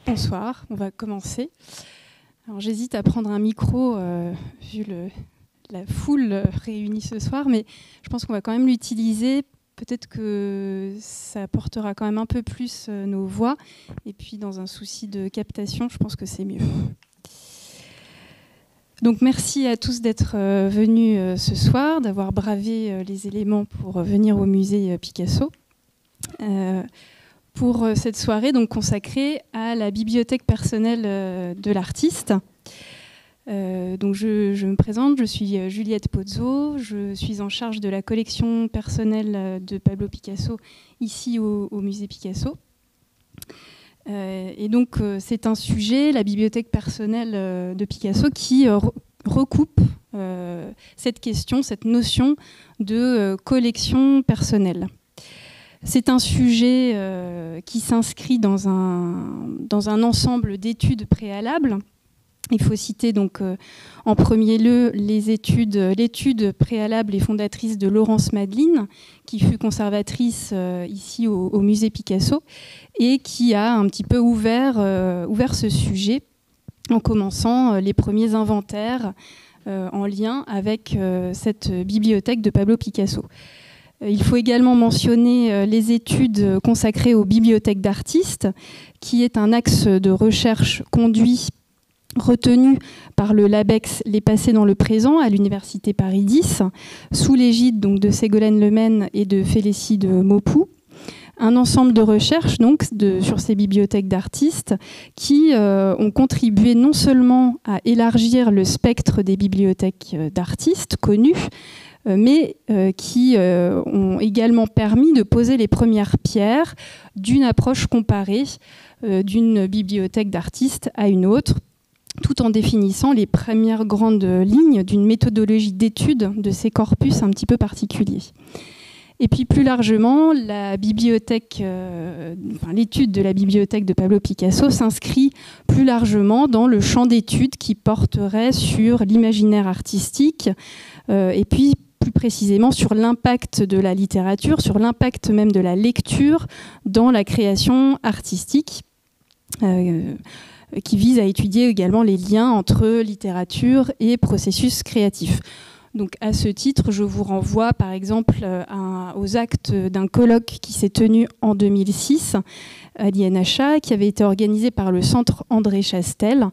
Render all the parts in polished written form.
Bonsoir, on va commencer. Alors j'hésite à prendre un micro vu la foule réunie ce soir, mais je pense qu'on va quand même l'utiliser. Peut-être que ça apportera quand même un peu plus nos voix. Et puis dans un souci de captation, je pense que c'est mieux. Donc merci à tous d'être venus ce soir, d'avoir bravé les éléments pour venir au musée Picasso. Pour cette soirée donc consacrée à la bibliothèque personnelle de l'artiste. Donc je me présente, je suis Juliette Pozzo, je suis en charge de la collection personnelle de Pablo Picasso ici au musée Picasso. Et donc c'est un sujet, la bibliothèque personnelle de Picasso, qui recoupe cette question, cette notion de collection personnelle. C'est un sujet qui s'inscrit dans un ensemble d'études préalables. Il faut citer donc en premier lieu l'étude préalable et fondatrice de Laurence Madeline, qui fut conservatrice ici au musée Picasso et qui a un petit peu ouvert ce sujet en commençant les premiers inventaires en lien avec cette bibliothèque de Pablo Picasso. Il faut également mentionner les études consacrées aux bibliothèques d'artistes, qui est un axe de recherche retenu par le LABEX Les Passés dans le Présent à l'Université Paris X, sous l'égide donc de Ségolène Lemaine et de Félicie de Maupoux. Un ensemble de recherches donc, sur ces bibliothèques d'artistes qui ont contribué non seulement à élargir le spectre des bibliothèques d'artistes connues, mais qui ont également permis de poser les premières pierres d'une approche comparée d'une bibliothèque d'artistes à une autre, tout en définissant les premières grandes lignes d'une méthodologie d'étude de ces corpus un petit peu particuliers. Et puis plus largement, l'étude de la bibliothèque de Pablo Picasso s'inscrit plus largement dans le champ d'études qui porterait sur l'imaginaire artistique et puis plus précisément sur l'impact de la littérature, sur l'impact même de la lecture dans la création artistique, qui vise à étudier également les liens entre littérature et processus créatif. Donc, à ce titre, je vous renvoie par exemple aux actes d'un colloque qui s'est tenu en 2006 à l'INHA, qui avait été organisé par le Centre André Chastel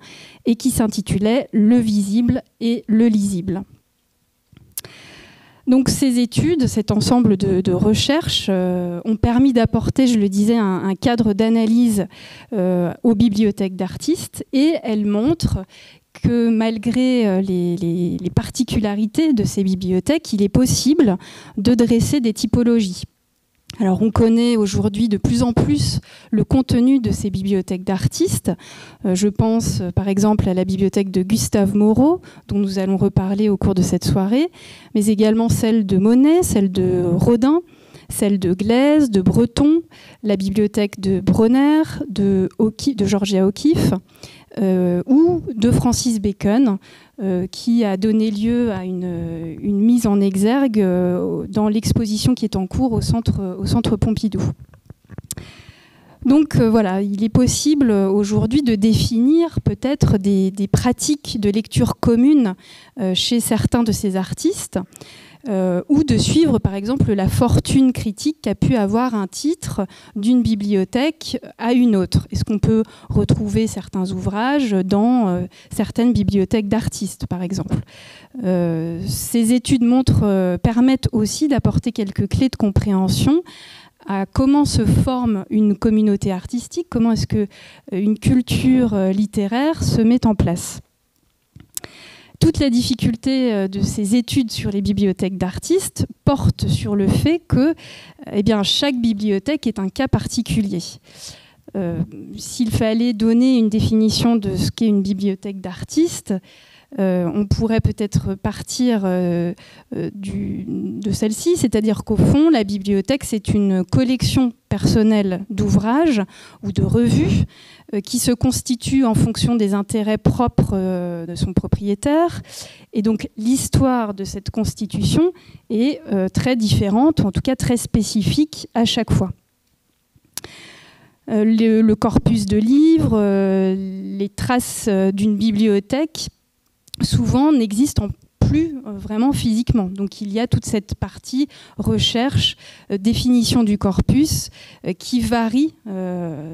et qui s'intitulait « Le visible et le lisible ». Donc ces études, cet ensemble de recherches ont permis d'apporter, je le disais, un cadre d'analyse aux bibliothèques d'artistes, et elles montrent que malgré les particularités de ces bibliothèques, il est possible de dresser des typologies. Alors on connaît aujourd'hui de plus en plus le contenu de ces bibliothèques d'artistes. Je pense par exemple à la bibliothèque de Gustave Moreau, dont nous allons reparler au cours de cette soirée, mais également celle de Monet, celle de Rodin, celle de Glaise, de Breton, la bibliothèque de Bronner, de Georgia O'Keeffe, ou de Francis Bacon, qui a donné lieu à une mise en exergue dans l'exposition qui est en cours au centre Pompidou. Donc voilà, il est possible aujourd'hui de définir peut-être des pratiques de lecture communes chez certains de ces artistes, ou de suivre par exemple la fortune critique qu'a pu avoir un titre d'une bibliothèque à une autre. Est-ce qu'on peut retrouver certains ouvrages dans certaines bibliothèques d'artistes par exemple? Ces études permettent aussi d'apporter quelques clés de compréhension à comment se forme une communauté artistique, comment est-ce qu'une culture littéraire se met en place. Toute la difficulté de ces études sur les bibliothèques d'artistes porte sur le fait que chaque bibliothèque est un cas particulier. S'il fallait donner une définition de ce qu'est une bibliothèque d'artiste, on pourrait peut-être partir de celle-ci, c'est-à-dire qu'au fond, la bibliothèque, c'est une collection personnelle d'ouvrages ou de revues qui se constitue en fonction des intérêts propres de son propriétaire. Et donc, l'histoire de cette constitution est très différente, en tout cas très spécifique à chaque fois. le corpus de livres, les traces d'une bibliothèque, souvent n'existent plus vraiment physiquement. Donc il y a toute cette partie recherche, définition du corpus qui varie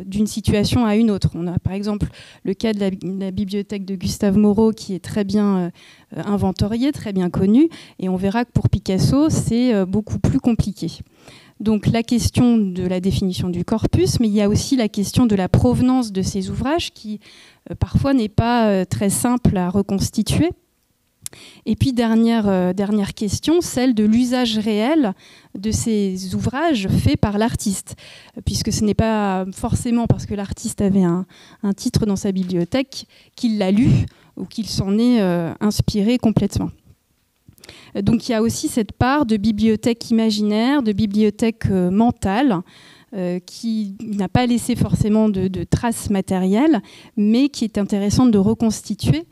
d'une situation à une autre. On a par exemple le cas de la bibliothèque de Gustave Moreau qui est très bien inventoriée, très bien connue, et on verra que pour Picasso c'est beaucoup plus compliqué. Donc la question de la définition du corpus, mais il y a aussi la question de la provenance de ces ouvrages qui parfois n'est pas très simple à reconstituer. Et puis dernière question, celle de l'usage réel de ces ouvrages faits par l'artiste, puisque ce n'est pas forcément parce que l'artiste avait un titre dans sa bibliothèque qu'il l'a lu ou qu'il s'en est inspiré complètement. Donc il y a aussi cette part de bibliothèque imaginaire, de bibliothèque mentale, qui n'a pas laissé forcément de traces matérielles, mais qui est intéressante de reconstituer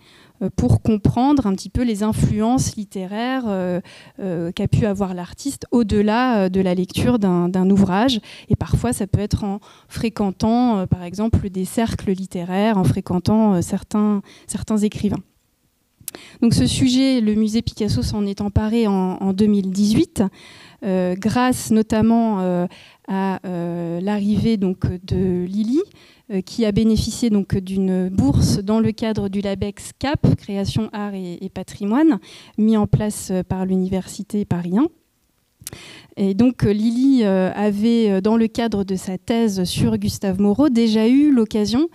pour comprendre un petit peu les influences littéraires qu'a pu avoir l'artiste au-delà de la lecture d'un ouvrage. Et parfois, ça peut être en fréquentant, par exemple, des cercles littéraires, en fréquentant certains écrivains. Donc ce sujet, le musée Picasso s'en est emparé en 2018, grâce notamment à l'arrivée donc, de Lily, qui a bénéficié donc d'une bourse dans le cadre du LABEX CAP, Création, Art et Patrimoine, mis en place par l'Université Paris 1. Et donc Lily avait, dans le cadre de sa thèse sur Gustave Moreau, déjà eu l'occasion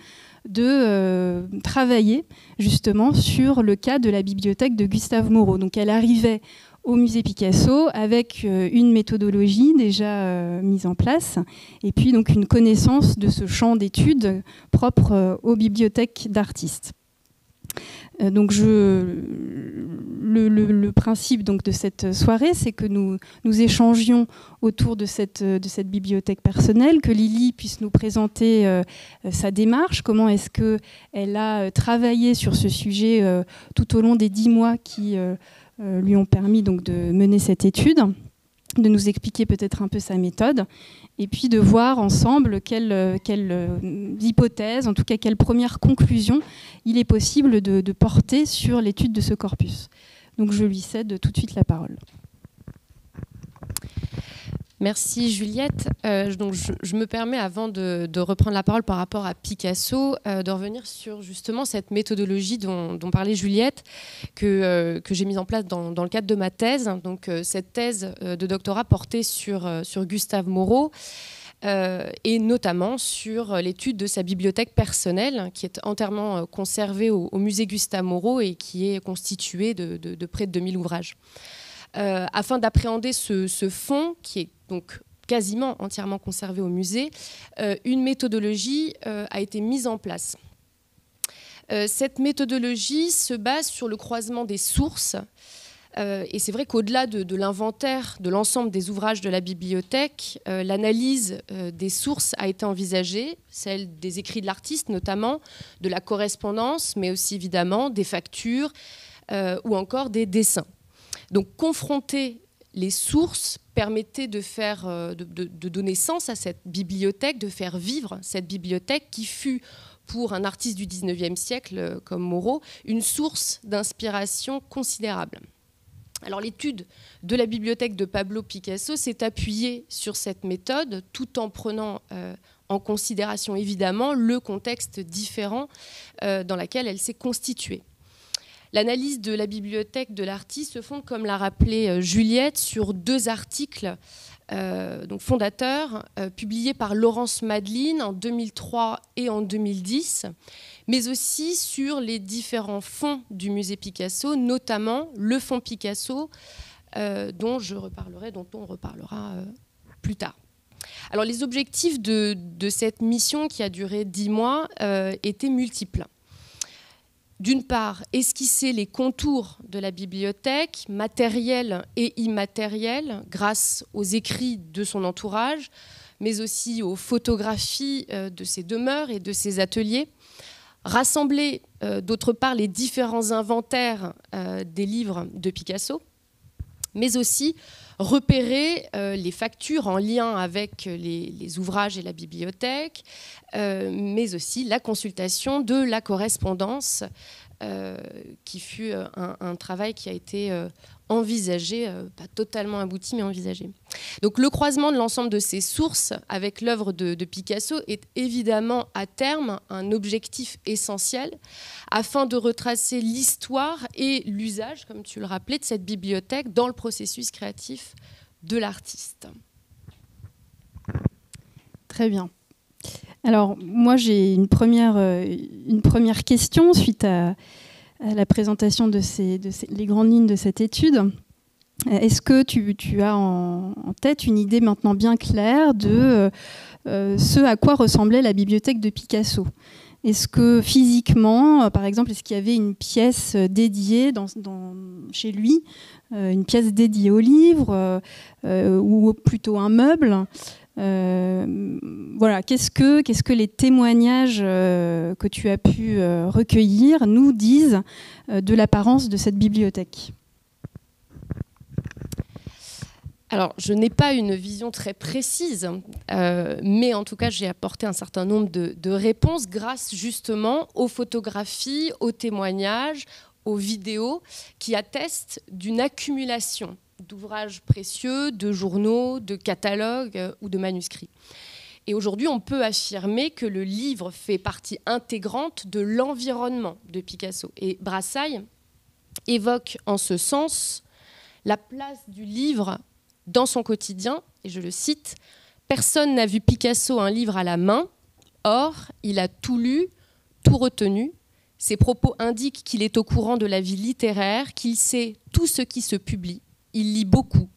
de travailler justement sur le cas de la bibliothèque de Gustave Moreau. Donc elle arrivait au musée Picasso avec une méthodologie déjà mise en place et puis donc une connaissance de ce champ d'études propre aux bibliothèques d'artistes. Donc le principe donc de cette soirée, c'est que nous échangions autour de cette bibliothèque personnelle, que Lily puisse nous présenter sa démarche, comment est-ce qu'elle a travaillé sur ce sujet tout au long des 10 mois qui lui ont permis donc de mener cette étude, de nous expliquer peut-être un peu sa méthode, et puis de voir ensemble quelles hypothèses, en tout cas quelles premières conclusions il est possible de porter sur l'étude de ce corpus. Donc je lui cède tout de suite la parole. Merci Juliette. Donc je me permets, avant de reprendre la parole par rapport à Picasso, de revenir sur justement cette méthodologie dont parlait Juliette, que j'ai mise en place dans le cadre de ma thèse. Donc cette thèse de doctorat portait sur Gustave Moreau, et notamment sur l'étude de sa bibliothèque personnelle, qui est entièrement conservée au musée Gustave Moreau et qui est constituée de près de 2000 ouvrages. Afin d'appréhender ce fonds, qui est donc quasiment entièrement conservé au musée, une méthodologie a été mise en place. Cette méthodologie se base sur le croisement des sources. Et c'est vrai qu'au-delà de l'inventaire de l'ensemble des ouvrages de la bibliothèque, l'analyse des sources a été envisagée, celle des écrits de l'artiste notamment, de la correspondance, mais aussi évidemment des factures ou encore des dessins. Donc confronter les sources permettait de donner sens à cette bibliothèque, de faire vivre cette bibliothèque qui fut, pour un artiste du XIXe siècle comme Moreau, une source d'inspiration considérable. Alors l'étude de la bibliothèque de Pablo Picasso s'est appuyée sur cette méthode tout en prenant en considération évidemment le contexte différent dans lequel elle s'est constituée. L'analyse de la bibliothèque de l'artiste se fonde, comme l'a rappelé Juliette, sur 2 articles donc fondateurs publiés par Laurence Madeline en 2003 et en 2010, mais aussi sur les différents fonds du musée Picasso, notamment le fonds Picasso, dont on reparlera plus tard. Alors les objectifs de cette mission, qui a duré 10 mois, étaient multiples. D'une part, esquisser les contours de la bibliothèque, matériels et immatériels, grâce aux écrits de son entourage, mais aussi aux photographies de ses demeures et de ses ateliers. Rassembler, d'autre part, les différents inventaires des livres de Picasso. mais aussi repérer les factures en lien avec les ouvrages et la bibliothèque, mais aussi la consultation de la correspondance, qui fut un travail qui a été envisagé, pas totalement abouti, mais envisagé. Donc le croisement de l'ensemble de ces sources avec l'œuvre de Picasso est évidemment à terme un objectif essentiel afin de retracer l'histoire et l'usage, comme tu le rappelais, de cette bibliothèque dans le processus créatif de l'artiste. Très bien. Alors moi j'ai une première question suite à la présentation de les grandes lignes de cette étude. Est-ce que tu as en tête une idée maintenant bien claire de ce à quoi ressemblait la bibliothèque de Picasso ? Est-ce que physiquement, par exemple, est-ce qu'il y avait une pièce dédiée chez lui, une pièce dédiée au livre, ou plutôt un meuble ? Voilà, qu'est-ce que les témoignages que tu as pu recueillir nous disent de l'apparence de cette bibliothèque ? Alors, je n'ai pas une vision très précise, mais en tout cas, j'ai apporté un certain nombre de réponses grâce justement aux photographies, aux témoignages, aux vidéos qui attestent d'une accumulation d'ouvrages précieux, de journaux, de catalogues ou de manuscrits. Et aujourd'hui, on peut affirmer que le livre fait partie intégrante de l'environnement de Picasso. Et Brassailles évoque en ce sens la place du livre dans son quotidien, et je le cite, « Personne n'a vu Picasso un livre à la main, or il a tout lu, tout retenu. Ses propos indiquent qu'il est au courant de la vie littéraire, qu'il sait tout ce qui se publie. Il lit beaucoup,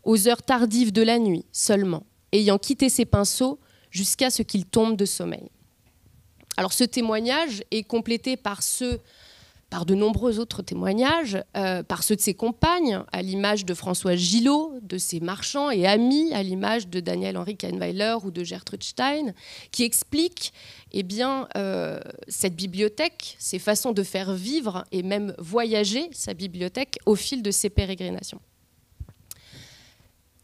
aux heures tardives de la nuit seulement, ayant quitté ses pinceaux jusqu'à ce qu'il tombe de sommeil. » Alors ce témoignage est complété par de nombreux autres témoignages, par ceux de ses compagnes, à l'image de Françoise Gillot, de ses marchands et amis, à l'image de Daniel-Henri Kahnweiler ou de Gertrude Stein, qui expliquent cette bibliothèque, ses façons de faire vivre et même voyager sa bibliothèque au fil de ses pérégrinations.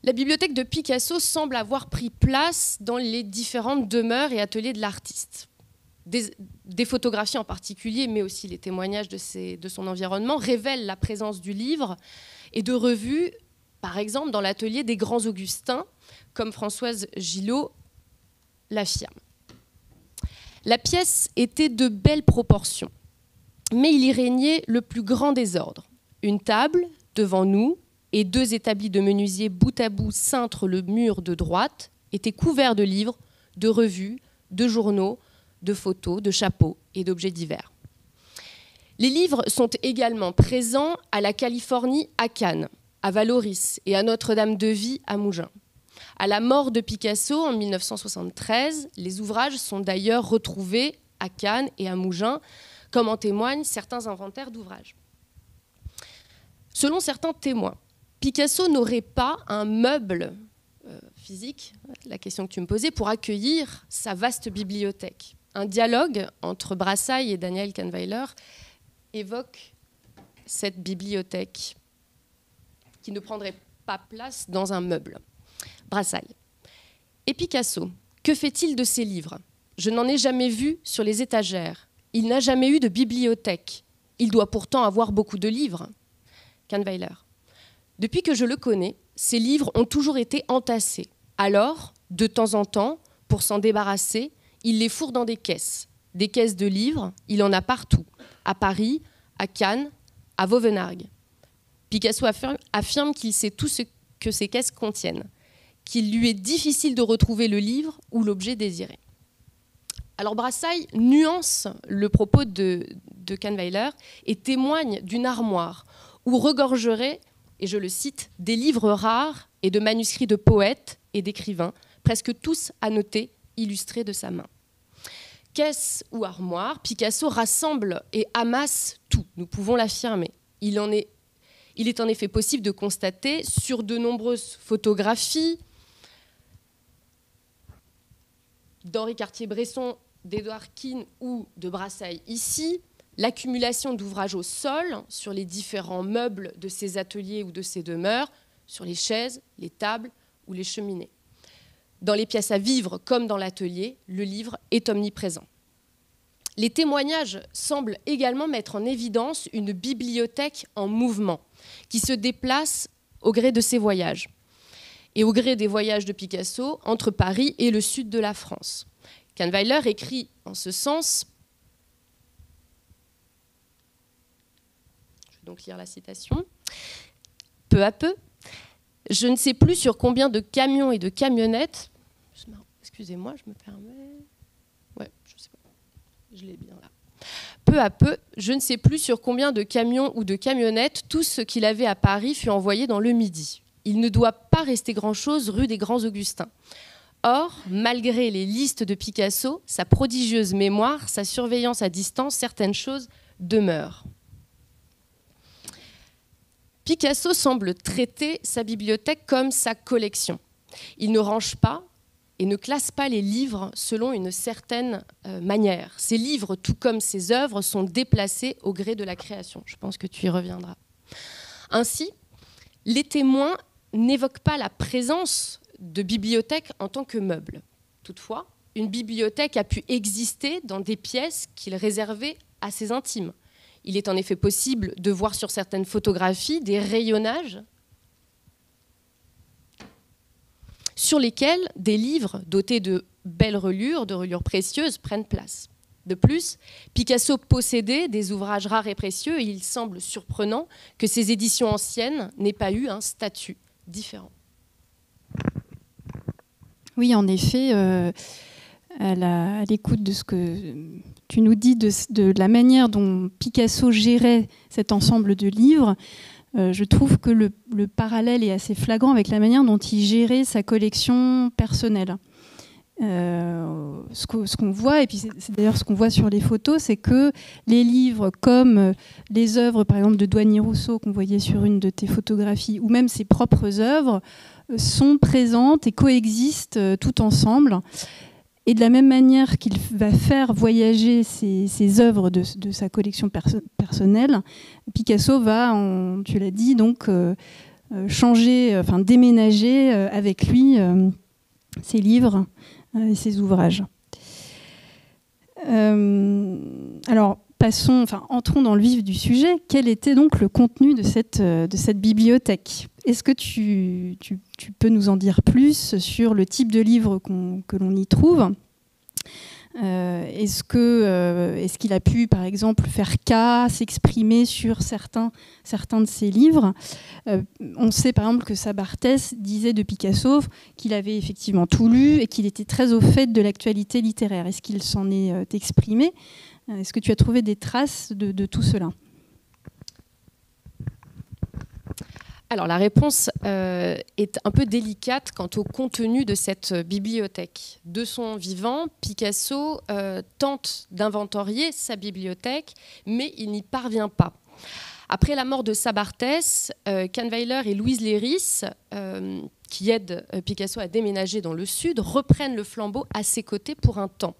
La bibliothèque de Picasso semble avoir pris place dans les différentes demeures et ateliers de l'artiste. Des photographies en particulier, mais aussi les témoignages de son environnement, révèlent la présence du livre et de revues, par exemple dans l'atelier des grands Augustins, comme Françoise Gillot l'affirme. La pièce était de belles proportions, mais il y régnait le plus grand désordre. Une table devant nous et deux établis de menuisier bout à bout cintrent le mur de droite, étaient couverts de livres, de revues, de journaux, de photos, de chapeaux et d'objets divers. Les livres sont également présents à la Californie à Cannes, à Vallauris et à Notre-Dame-de-Vie à Mougins. À la mort de Picasso en 1973, les ouvrages sont d'ailleurs retrouvés à Cannes et à Mougins, comme en témoignent certains inventaires d'ouvrages. Selon certains témoins, Picasso n'aurait pas un meuble physique, la question que tu me posais, pour accueillir sa vaste bibliothèque. Un dialogue entre Brassailles et Daniel Kahnweiler évoque cette bibliothèque qui ne prendrait pas place dans un meuble. Brassailles. Et Picasso, que fait-il de ses livres ? Je n'en ai jamais vu sur les étagères. Il n'a jamais eu de bibliothèque. Il doit pourtant avoir beaucoup de livres. Kahnweiler. Depuis que je le connais, ses livres ont toujours été entassés. Alors, de temps en temps, pour s'en débarrasser, il les fourre dans des caisses. Des caisses de livres, il en a partout. À Paris, à Cannes, à Vauvenargues. Picasso affirme qu'il sait tout ce que ces caisses contiennent, qu'il lui est difficile de retrouver le livre ou l'objet désiré. Alors Brassailles nuance le propos de Kahnweiler et témoigne d'une armoire où regorgerait, et je le cite, des livres rares et de manuscrits de poètes et d'écrivains, presque tous annotés, illustrés de sa main. Caisse ou armoire, Picasso rassemble et amasse tout, nous pouvons l'affirmer. Il est en effet possible de constater sur de nombreuses photographies d'Henri Cartier-Bresson, d'Édouard Quine ou de Brassailles ici, l'accumulation d'ouvrages au sol sur les différents meubles de ses ateliers ou de ses demeures, sur les chaises, les tables ou les cheminées. Dans les pièces à vivre comme dans l'atelier, le livre est omniprésent. Les témoignages semblent également mettre en évidence une bibliothèque en mouvement qui se déplace au gré de ses voyages et au gré des voyages de Picasso entre Paris et le sud de la France. Kahnweiler écrit en ce sens, je vais donc lire la citation, « Peu à peu, je ne sais plus sur combien de camions et de camionnettes, excusez-moi, je me permets, ouais, je sais pas, je l'ai bien là. Peu à peu, je ne sais plus sur combien de camions ou de camionnettes tout ce qu'il avait à Paris fut envoyé dans le Midi. Il ne doit pas rester grand-chose rue des Grands Augustins. Or, malgré les listes de Picasso, sa prodigieuse mémoire, sa surveillance à distance, certaines choses demeurent. » Picasso semble traiter sa bibliothèque comme sa collection. Il ne range pas et ne classe pas les livres selon une certaine manière. Ses livres, tout comme ses œuvres, sont déplacés au gré de la création. Je pense que tu y reviendras. Ainsi, les témoins n'évoquent pas la présence de bibliothèque en tant que meuble. Toutefois, une bibliothèque a pu exister dans des pièces qu'il réservait à ses intimes. Il est en effet possible de voir sur certaines photographies des rayonnages sur lesquels des livres dotés de belles reliures, de reliures précieuses, prennent place. De plus, Picasso possédait des ouvrages rares et précieux et il semble surprenant que ces éditions anciennes n'aient pas eu un statut différent. Oui, en effet, à l'écoute de ce que tu nous dis, de la manière dont Picasso gérait cet ensemble de livres, je trouve que le parallèle est assez flagrant avec la manière dont il gérait sa collection personnelle. Ce qu'on voit, et puis c'est d'ailleurs ce qu'on voit sur les photos, c'est que les livres comme les œuvres par exemple de Douanier Rousseau qu'on voyait sur une de tes photographies, ou même ses propres œuvres, sont présentes et coexistent tout ensemble. Et de la même manière qu'il va faire voyager ses œuvres de sa collection personnelle, Picasso va, tu l'as dit, donc changer, enfin déménager avec lui ses livres et ses ouvrages. Alors, entrons dans le vif du sujet. Quel était donc le contenu de cette bibliothèque ? Est-ce que tu peux nous en dire plus sur le type de livres que l'on y trouve ? Est-ce qu'il a pu, par exemple, faire cas, s'exprimer sur certains de ses livres ? On sait, par exemple, que Sabartès disait de Picasso qu'il avait effectivement tout lu et qu'il était très au fait de l'actualité littéraire. Est-ce qu'il s'en est exprimé ? Est-ce que tu as trouvé des traces de tout cela ? Alors la réponse est un peu délicate quant au contenu de cette bibliothèque. De son vivant, Picasso tente d'inventorier sa bibliothèque, mais il n'y parvient pas. Après la mort de Sabartès, Kahnweiler et Louise Leiris, qui aident Picasso à déménager dans le sud, reprennent le flambeau à ses côtés pour un temps.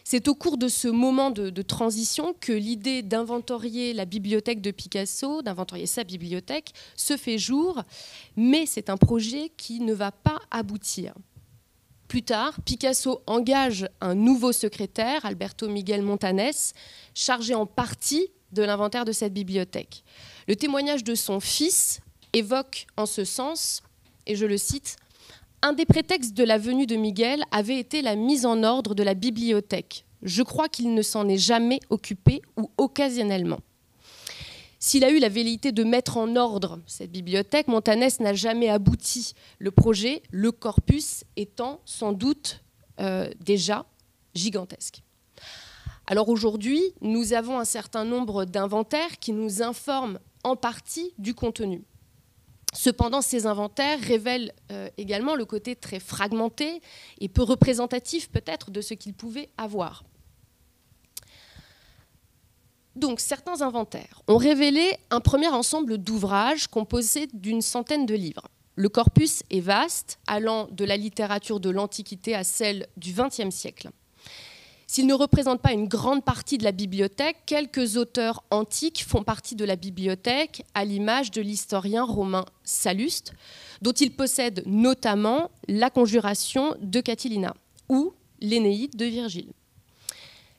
C'est au cours de ce moment de transition que l'idée d'inventorier la bibliothèque de Picasso, d'inventorier sa bibliothèque, se fait jour, mais c'est un projet qui ne va pas aboutir. Plus tard, Picasso engage un nouveau secrétaire, Alberto Miguel Montanes, chargé en partie de l'inventaire de cette bibliothèque. Le témoignage de son fils évoque en ce sens, et je le cite, « Un des prétextes de la venue de Miguel avait été la mise en ordre de la bibliothèque. Je crois qu'il ne s'en est jamais occupé ou occasionnellement. » S'il a eu la velléité de mettre en ordre cette bibliothèque, Montanes n'a jamais abouti. Le projet, le corpus, étant sans doute déjà gigantesque. Alors aujourd'hui, nous avons un certain nombre d'inventaires qui nous informent en partie du contenu. Cependant, ces inventaires révèlent également le côté très fragmenté et peu représentatif peut-être de ce qu'ils pouvaient avoir. Donc, certains inventaires ont révélé un premier ensemble d'ouvrages composés d'une centaine de livres. Le corpus est vaste, allant de la littérature de l'Antiquité à celle du XXe siècle. S'ils ne représentent pas une grande partie de la bibliothèque, quelques auteurs antiques font partie de la bibliothèque, à l'image de l'historien romain Salluste, dont il possède notamment la Conjuration de Catilina ou l'Énéide de Virgile.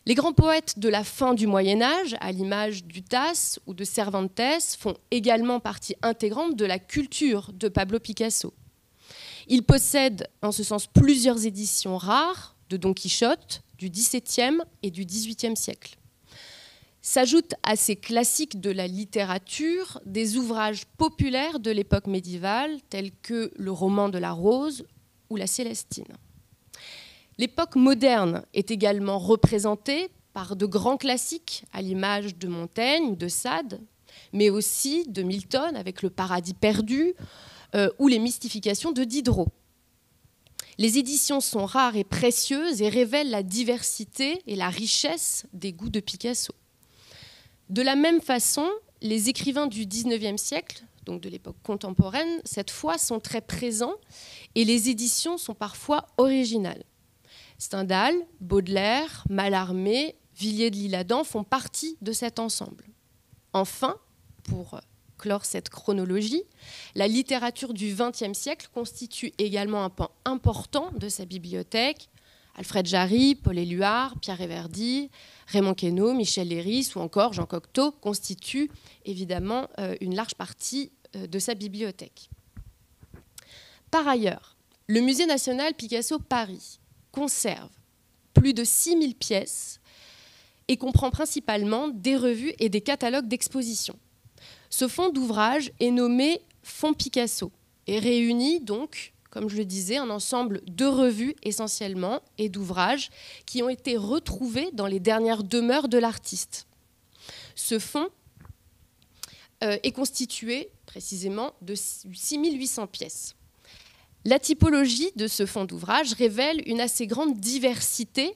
Les grands poètes de la fin du Moyen-Âge, à l'image d'Utasse ou de Cervantes, font également partie intégrante de la culture de Pablo Picasso. Il possède en ce sens plusieurs éditions rares de Don Quichotte du XVIIe et du XVIIIe siècle. S'ajoutent à ces classiques de la littérature des ouvrages populaires de l'époque médiévale tels que le roman de la Rose ou la Célestine. L'époque moderne est également représentée par de grands classiques à l'image de Montaigne ou de Sade, mais aussi de Milton avec le Paradis perdu ou les mystifications de Diderot. Les éditions sont rares et précieuses et révèlent la diversité et la richesse des goûts de Picasso. De la même façon, les écrivains du XIXe siècle, donc de l'époque contemporaine, cette fois sont très présents et les éditions sont parfois originales. Stendhal, Baudelaire, Mallarmé, Villiers de l'Isle-Adam font partie de cet ensemble. Enfin, pour clore cette chronologie, la littérature du XXe siècle constitue également un pan important de sa bibliothèque. Alfred Jarry, Paul Éluard, Pierre Réverdy, Raymond Queneau, Michel Léris ou encore Jean Cocteau constituent évidemment une large partie de sa bibliothèque. Par ailleurs, le Musée national Picasso Paris conserve plus de 6000 pièces et comprend principalement des revues et des catalogues d'exposition. Ce fonds d'ouvrage est nommé Fonds Picasso et réunit donc, comme je le disais, un ensemble de revues essentiellement et d'ouvrages qui ont été retrouvés dans les dernières demeures de l'artiste. Ce fonds est constitué précisément de 6800 pièces. La typologie de ce fonds d'ouvrage révèle une assez grande diversité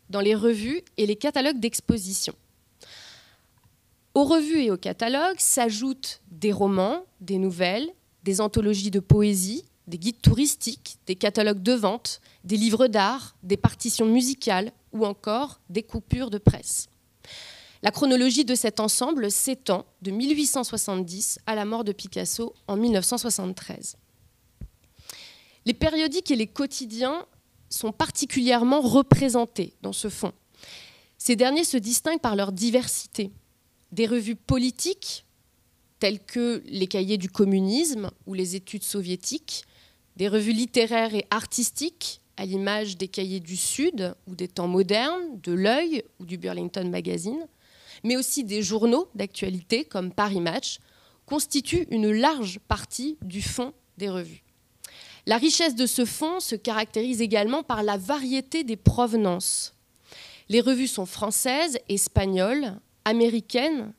dans les revues et les catalogues d'exposition. Aux revues et aux catalogues s'ajoutent des romans, des nouvelles, des anthologies de poésie, des guides touristiques, des catalogues de vente, des livres d'art, des partitions musicales ou encore des coupures de presse. La chronologie de cet ensemble s'étend de 1870 à la mort de Picasso en 1973. Les périodiques et les quotidiens sont particulièrement représentés dans ce fonds. Ces derniers se distinguent par leur diversité. Des revues politiques, telles que les cahiers du communisme ou les études soviétiques, des revues littéraires et artistiques, à l'image des cahiers du Sud ou des temps modernes, de l'Œil ou du Burlington Magazine, mais aussi des journaux d'actualité comme Paris Match, constituent une large partie du fonds des revues. La richesse de ce fonds se caractérise également par la variété des provenances. Les revues sont françaises, espagnoles, américaines,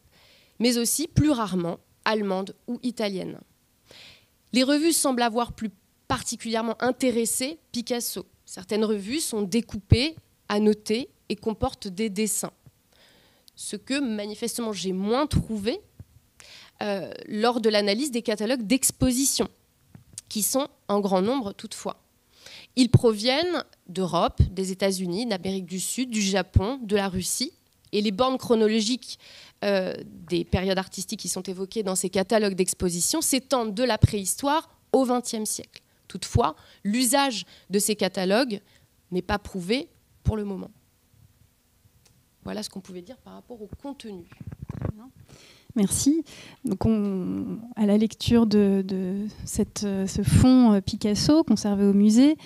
mais aussi, plus rarement, allemandes ou italiennes. Les revues semblent avoir plus particulièrement intéressé Picasso. Certaines revues sont découpées, annotées et comportent des dessins. Ce que, manifestement, j'ai moins trouvé lors de l'analyse des catalogues d'exposition, qui sont en grand nombre toutefois. Ils proviennent d'Europe, des États-Unis, d'Amérique du Sud, du Japon, de la Russie. Et les bornes chronologiques des périodes artistiques qui sont évoquées dans ces catalogues d'exposition s'étendent de la préhistoire au XXe siècle. Toutefois, l'usage de ces catalogues n'est pas prouvé pour le moment. Voilà ce qu'on pouvait dire par rapport au contenu. Merci. Donc à la lecture de ce fonds Picasso conservé au musée,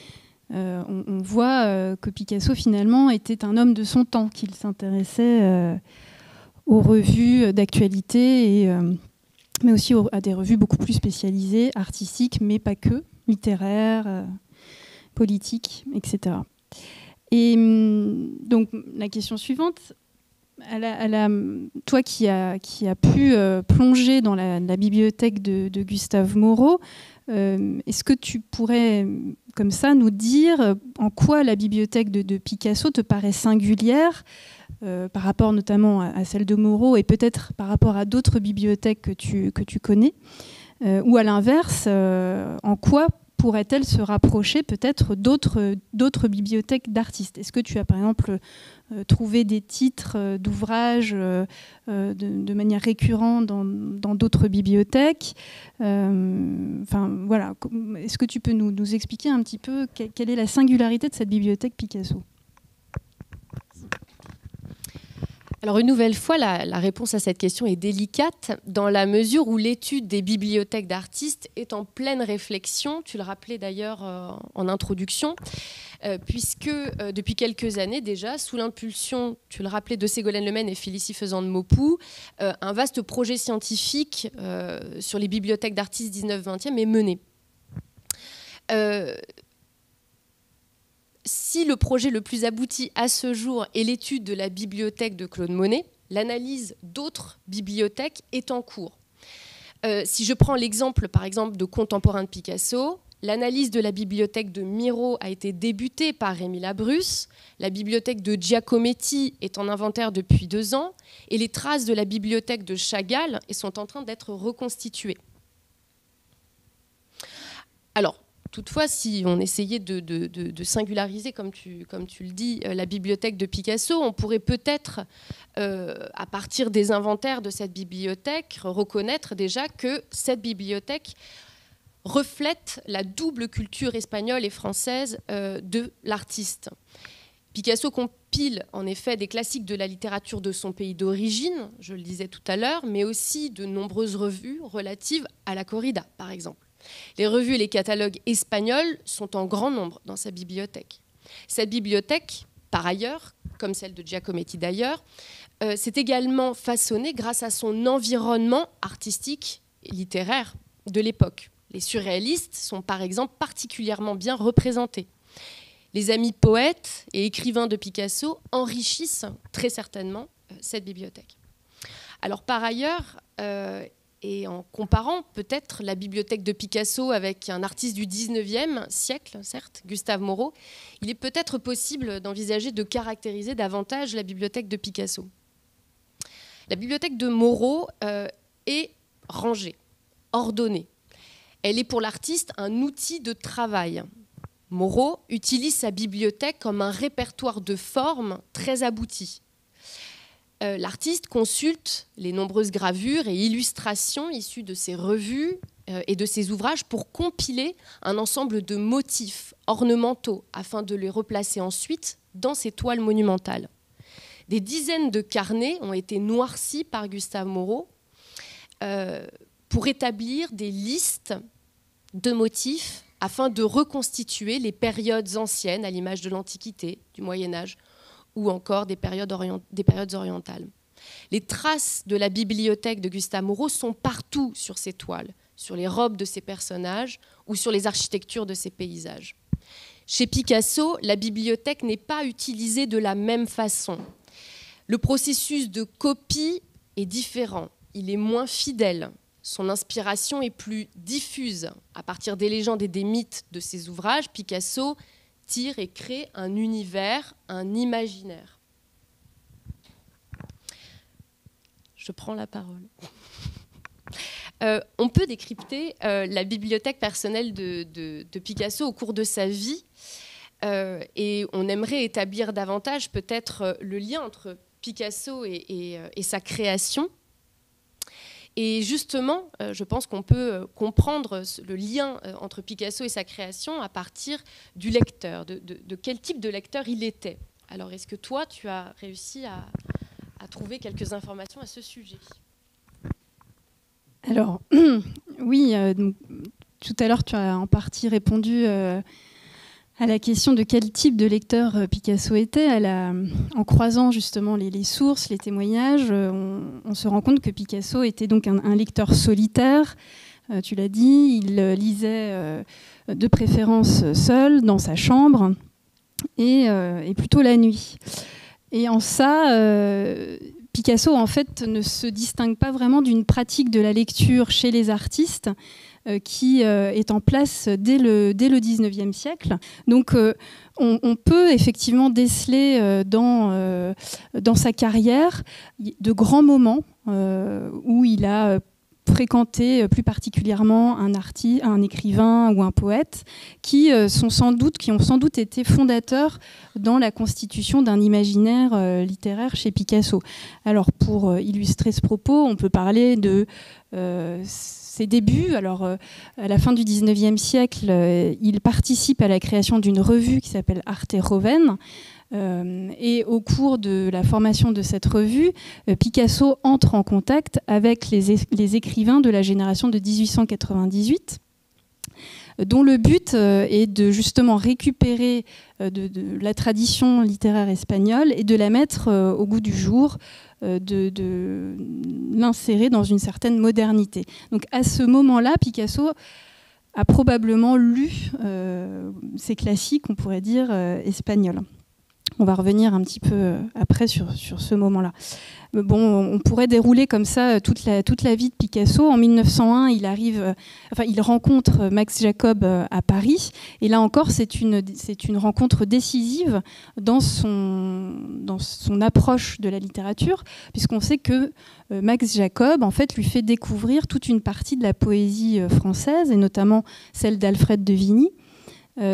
on voit que Picasso finalement était un homme de son temps, qu'il s'intéressait aux revues d'actualité, mais aussi à des revues beaucoup plus spécialisées, artistiques, mais pas que, littéraires, politiques, etc. Et donc la question suivante, toi qui as pu plonger dans la bibliothèque de Gustave Moreau, est-ce que tu pourrais, comme ça, nous dire en quoi la bibliothèque de Picasso te paraît singulière par rapport notamment à celle de Moreau et peut-être par rapport à d'autres bibliothèques que tu connais, ou à l'inverse, en quoi pourrait-elle se rapprocher peut-être d'autres bibliothèques d'artistes? Est-ce que tu as par exemple trouvé des titres d'ouvrages de manière récurrente dans d'autres bibliothèques? Voilà. Est-ce que tu peux nous expliquer un petit peu quelle est la singularité de cette bibliothèque Picasso? Alors une nouvelle fois, la réponse à cette question est délicate dans la mesure où l'étude des bibliothèques d'artistes est en pleine réflexion. Tu le rappelais d'ailleurs en introduction, puisque depuis quelques années déjà, sous l'impulsion, tu le rappelais, de Ségolène Lemaine et Félicie Fezan-de-Maupoux, un vaste projet scientifique sur les bibliothèques d'artistes 19-20e est mené. Si le projet le plus abouti à ce jour est l'étude de la bibliothèque de Claude Monet, l'analyse d'autres bibliothèques est en cours. Si je prends l'exemple, par exemple, de Contemporains de Picasso, l'analyse de la bibliothèque de Miro a été débutée par Rémy Labrusse, la bibliothèque de Giacometti est en inventaire depuis 2 ans, et les traces de la bibliothèque de Chagall sont en train d'être reconstituées. Alors, toutefois, si on essayait de singulariser, comme tu le dis, la bibliothèque de Picasso, on pourrait peut-être, à partir des inventaires de cette bibliothèque, reconnaître déjà que cette bibliothèque reflète la double culture espagnole et française de l'artiste. Picasso compile en effet des classiques de la littérature de son pays d'origine, je le disais tout à l'heure, mais aussi de nombreuses revues relatives à la corrida, par exemple. Les revues et les catalogues espagnols sont en grand nombre dans sa bibliothèque. Cette bibliothèque, par ailleurs, comme celle de Giacometti d'ailleurs, s'est également façonnée grâce à son environnement artistique et littéraire de l'époque. Les surréalistes sont par exemple particulièrement bien représentés. Les amis poètes et écrivains de Picasso enrichissent très certainement cette bibliothèque. Alors par ailleurs, et en comparant peut-être la bibliothèque de Picasso avec un artiste du 19e siècle, certes, Gustave Moreau, il est peut-être possible d'envisager de caractériser davantage la bibliothèque de Picasso. La bibliothèque de Moreau est rangée, ordonnée. Elle est pour l'artiste un outil de travail. Moreau utilise sa bibliothèque comme un répertoire de formes très abouti. L'artiste consulte les nombreuses gravures et illustrations issues de ses revues et de ses ouvrages pour compiler un ensemble de motifs ornementaux afin de les replacer ensuite dans ses toiles monumentales. Des dizaines de carnets ont été noircis par Gustave Moreau pour établir des listes de motifs afin de reconstituer les périodes anciennes à l'image de l'Antiquité, du Moyen-Âge, ou encore des périodes orientales. Les traces de la bibliothèque de Gustave Moreau sont partout sur ces toiles, sur les robes de ses personnages ou sur les architectures de ses paysages. Chez Picasso, la bibliothèque n'est pas utilisée de la même façon. Le processus de copie est différent, il est moins fidèle. Son inspiration est plus diffuse. À partir des légendes et des mythes de ses ouvrages, Picasso tire et crée un univers, un imaginaire. Je prends la parole. On peut décrypter la bibliothèque personnelle de Picasso au cours de sa vie et on aimerait établir davantage peut-être le lien entre Picasso et sa création. Et justement, je pense qu'on peut comprendre le lien entre Picasso et sa création à partir du lecteur, de quel type de lecteur il était. Alors, est-ce que toi, tu as réussi à trouver quelques informations à ce sujet? Alors, oui, donc, tout à l'heure, tu as en partie répondu à la question de quel type de lecteur Picasso était. En croisant justement les sources, les témoignages, on se rend compte que Picasso était donc un lecteur solitaire. Tu l'as dit, il lisait de préférence seul, dans sa chambre, et plutôt la nuit. Et en ça, Picasso en fait ne se distingue pas vraiment d'une pratique de la lecture chez les artistes qui est en place dès le 19e siècle. Donc on peut effectivement déceler dans sa carrière de grands moments où il a fréquenté plus particulièrement un écrivain ou un poète qui ont sans doute été fondateurs dans la constitution d'un imaginaire littéraire chez Picasso. Alors pour illustrer ce propos, on peut parler de ses débuts. Alors à la fin du 19e siècle, il participe à la création d'une revue qui s'appelle Arte Roven. Et au cours de la formation de cette revue, Picasso entre en contact avec les écrivains de la génération de 1898, dont le but est de justement récupérer de la tradition littéraire espagnole et de la mettre au goût du jour, de l'insérer dans une certaine modernité. Donc à ce moment-là, Picasso a probablement lu ces classiques, on pourrait dire, espagnols. On va revenir un petit peu après sur ce moment-là. Bon, on pourrait dérouler comme ça toute la vie de Picasso. En 1901, il rencontre Max Jacob à Paris. Et là encore, c'est une rencontre décisive dans son approche de la littérature, puisqu'on sait que Max Jacob, en fait, lui fait découvrir toute une partie de la poésie française, et notamment celle d'Alfred de Vigny.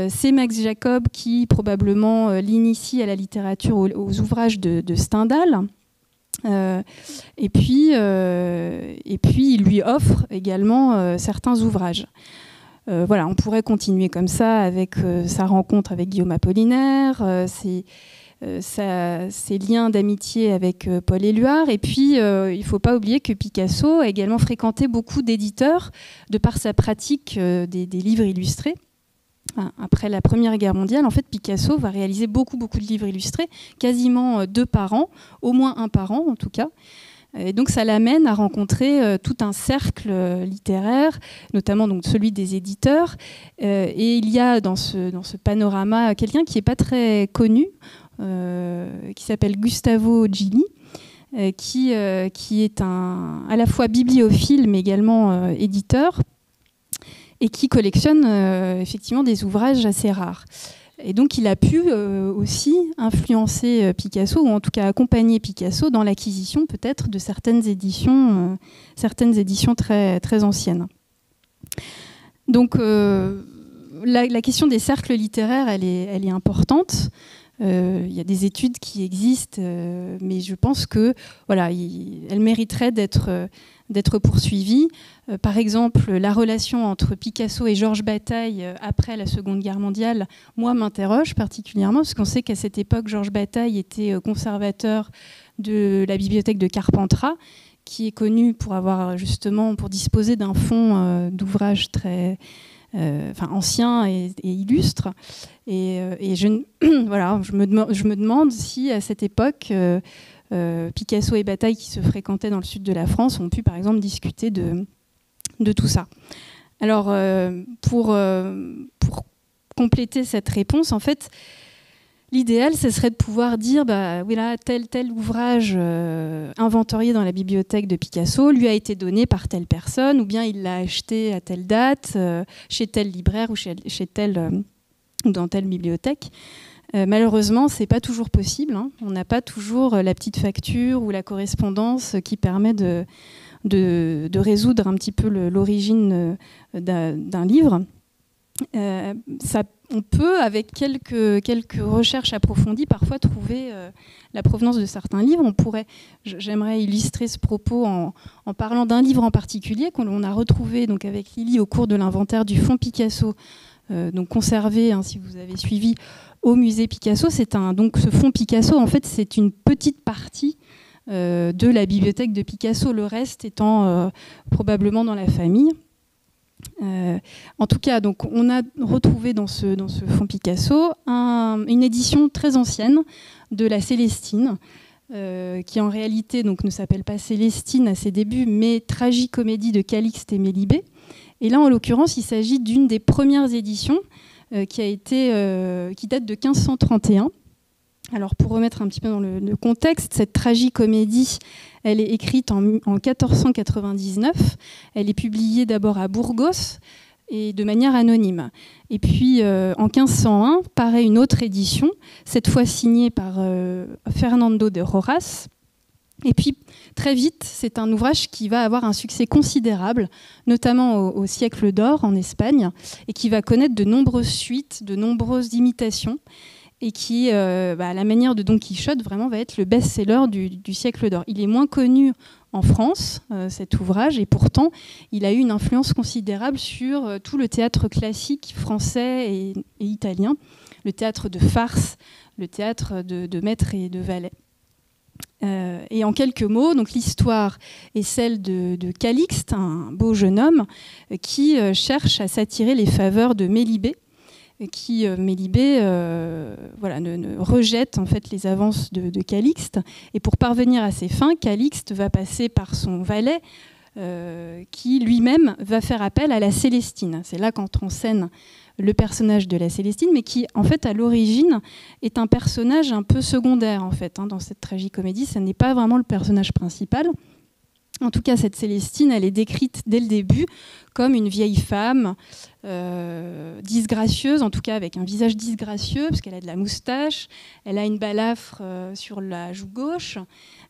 C'est Max Jacob qui probablement l'initie à la littérature, aux ouvrages de Stendhal. Et puis il lui offre également certains ouvrages. Voilà, on pourrait continuer comme ça avec sa rencontre avec Guillaume Apollinaire, ses liens d'amitié avec Paul Éluard. Et puis, il ne faut pas oublier que Picasso a également fréquenté beaucoup d'éditeurs de par sa pratique des livres illustrés. Après la Première Guerre mondiale, en fait, Picasso va réaliser beaucoup de livres illustrés, quasiment 2 par an, au moins 1 par an en tout cas. Et donc ça l'amène à rencontrer tout un cercle littéraire, notamment donc celui des éditeurs. Et il y a dans ce panorama quelqu'un qui n'est pas très connu, qui s'appelle Gustavo Gili, qui est à la fois bibliophile mais également éditeur, et qui collectionne effectivement des ouvrages assez rares. Et donc il a pu aussi influencer Picasso, ou en tout cas accompagner Picasso dans l'acquisition peut-être de certaines éditions très, très anciennes. Donc la question des cercles littéraires, elle est importante. Il y a des études qui existent, mais je pense que voilà, elle mériterait d'être poursuivie. Par exemple, la relation entre Picasso et Georges Bataille après la Seconde Guerre mondiale, moi, m'interroge particulièrement, parce qu'on sait qu'à cette époque, Georges Bataille était conservateur de la bibliothèque de Carpentras, qui est connue pour disposer d'un fonds d'ouvrages très anciens et illustres. Et je me demande si, à cette époque, Picasso et Bataille, qui se fréquentaient dans le sud de la France, ont pu, par exemple, discuter de tout ça. Alors, pour compléter cette réponse, en fait, l'idéal, ce serait de pouvoir dire, voilà, tel ouvrage inventorié dans la bibliothèque de Picasso lui a été donné par telle personne, ou bien il l'a acheté à telle date, chez tel libraire ou dans telle bibliothèque. Malheureusement, ce n'est pas toujours possible. Hein. On n'a pas toujours la petite facture ou la correspondance qui permet de résoudre un petit peu l'origine d'un livre. On peut, avec quelques recherches approfondies, parfois trouver la provenance de certains livres. J'aimerais illustrer ce propos en parlant d'un livre en particulier qu'on a retrouvé donc, avec Lily au cours de l'inventaire du fonds Picasso, donc conservé, si vous avez suivi, au musée Picasso. Donc ce fonds Picasso, en fait, c'est une petite partie de la bibliothèque de Picasso, le reste étant probablement dans la famille. En tout cas, donc, on a retrouvé dans ce fonds Picasso une édition très ancienne de la Célestine, qui en réalité donc, ne s'appelle pas Célestine à ses débuts, mais Tragicomédie de Calixte et Mélibée. Et là, en l'occurrence, il s'agit d'une des premières éditions qui date de 1531. Alors, pour remettre un petit peu dans le contexte, cette tragicomédie, elle est écrite en 1499. Elle est publiée d'abord à Burgos et de manière anonyme. Et puis, en 1501, paraît une autre édition, cette fois signée par Fernando de Rojas, Et puis, très vite, c'est un ouvrage qui va avoir un succès considérable, notamment au siècle d'or en Espagne, et qui va connaître de nombreuses suites, de nombreuses imitations, et qui, à la manière de Don Quichotte, vraiment va être le best-seller du siècle d'or. Il est moins connu en France, cet ouvrage, et pourtant, il a eu une influence considérable sur tout le théâtre classique français et italien, le théâtre de farce, le théâtre de maîtres et de valets. Et en quelques mots, donc l'histoire est celle de Calixte, un beau jeune homme qui cherche à s'attirer les faveurs de Mélibée, qui Mélibée rejette en fait les avances de Calixte. Et pour parvenir à ses fins, Calixte va passer par son valet, qui lui-même va faire appel à la Célestine. C'est là qu'entre en scène le personnage de la Célestine, mais qui, en fait, à l'origine, est un personnage un peu secondaire, en fait, dans cette tragicomédie. Ce n'est pas vraiment le personnage principal. En tout cas, cette Célestine, elle est décrite dès le début comme une vieille femme disgracieuse, en tout cas avec un visage disgracieux, parce qu'elle a de la moustache, elle a une balafre sur la joue gauche,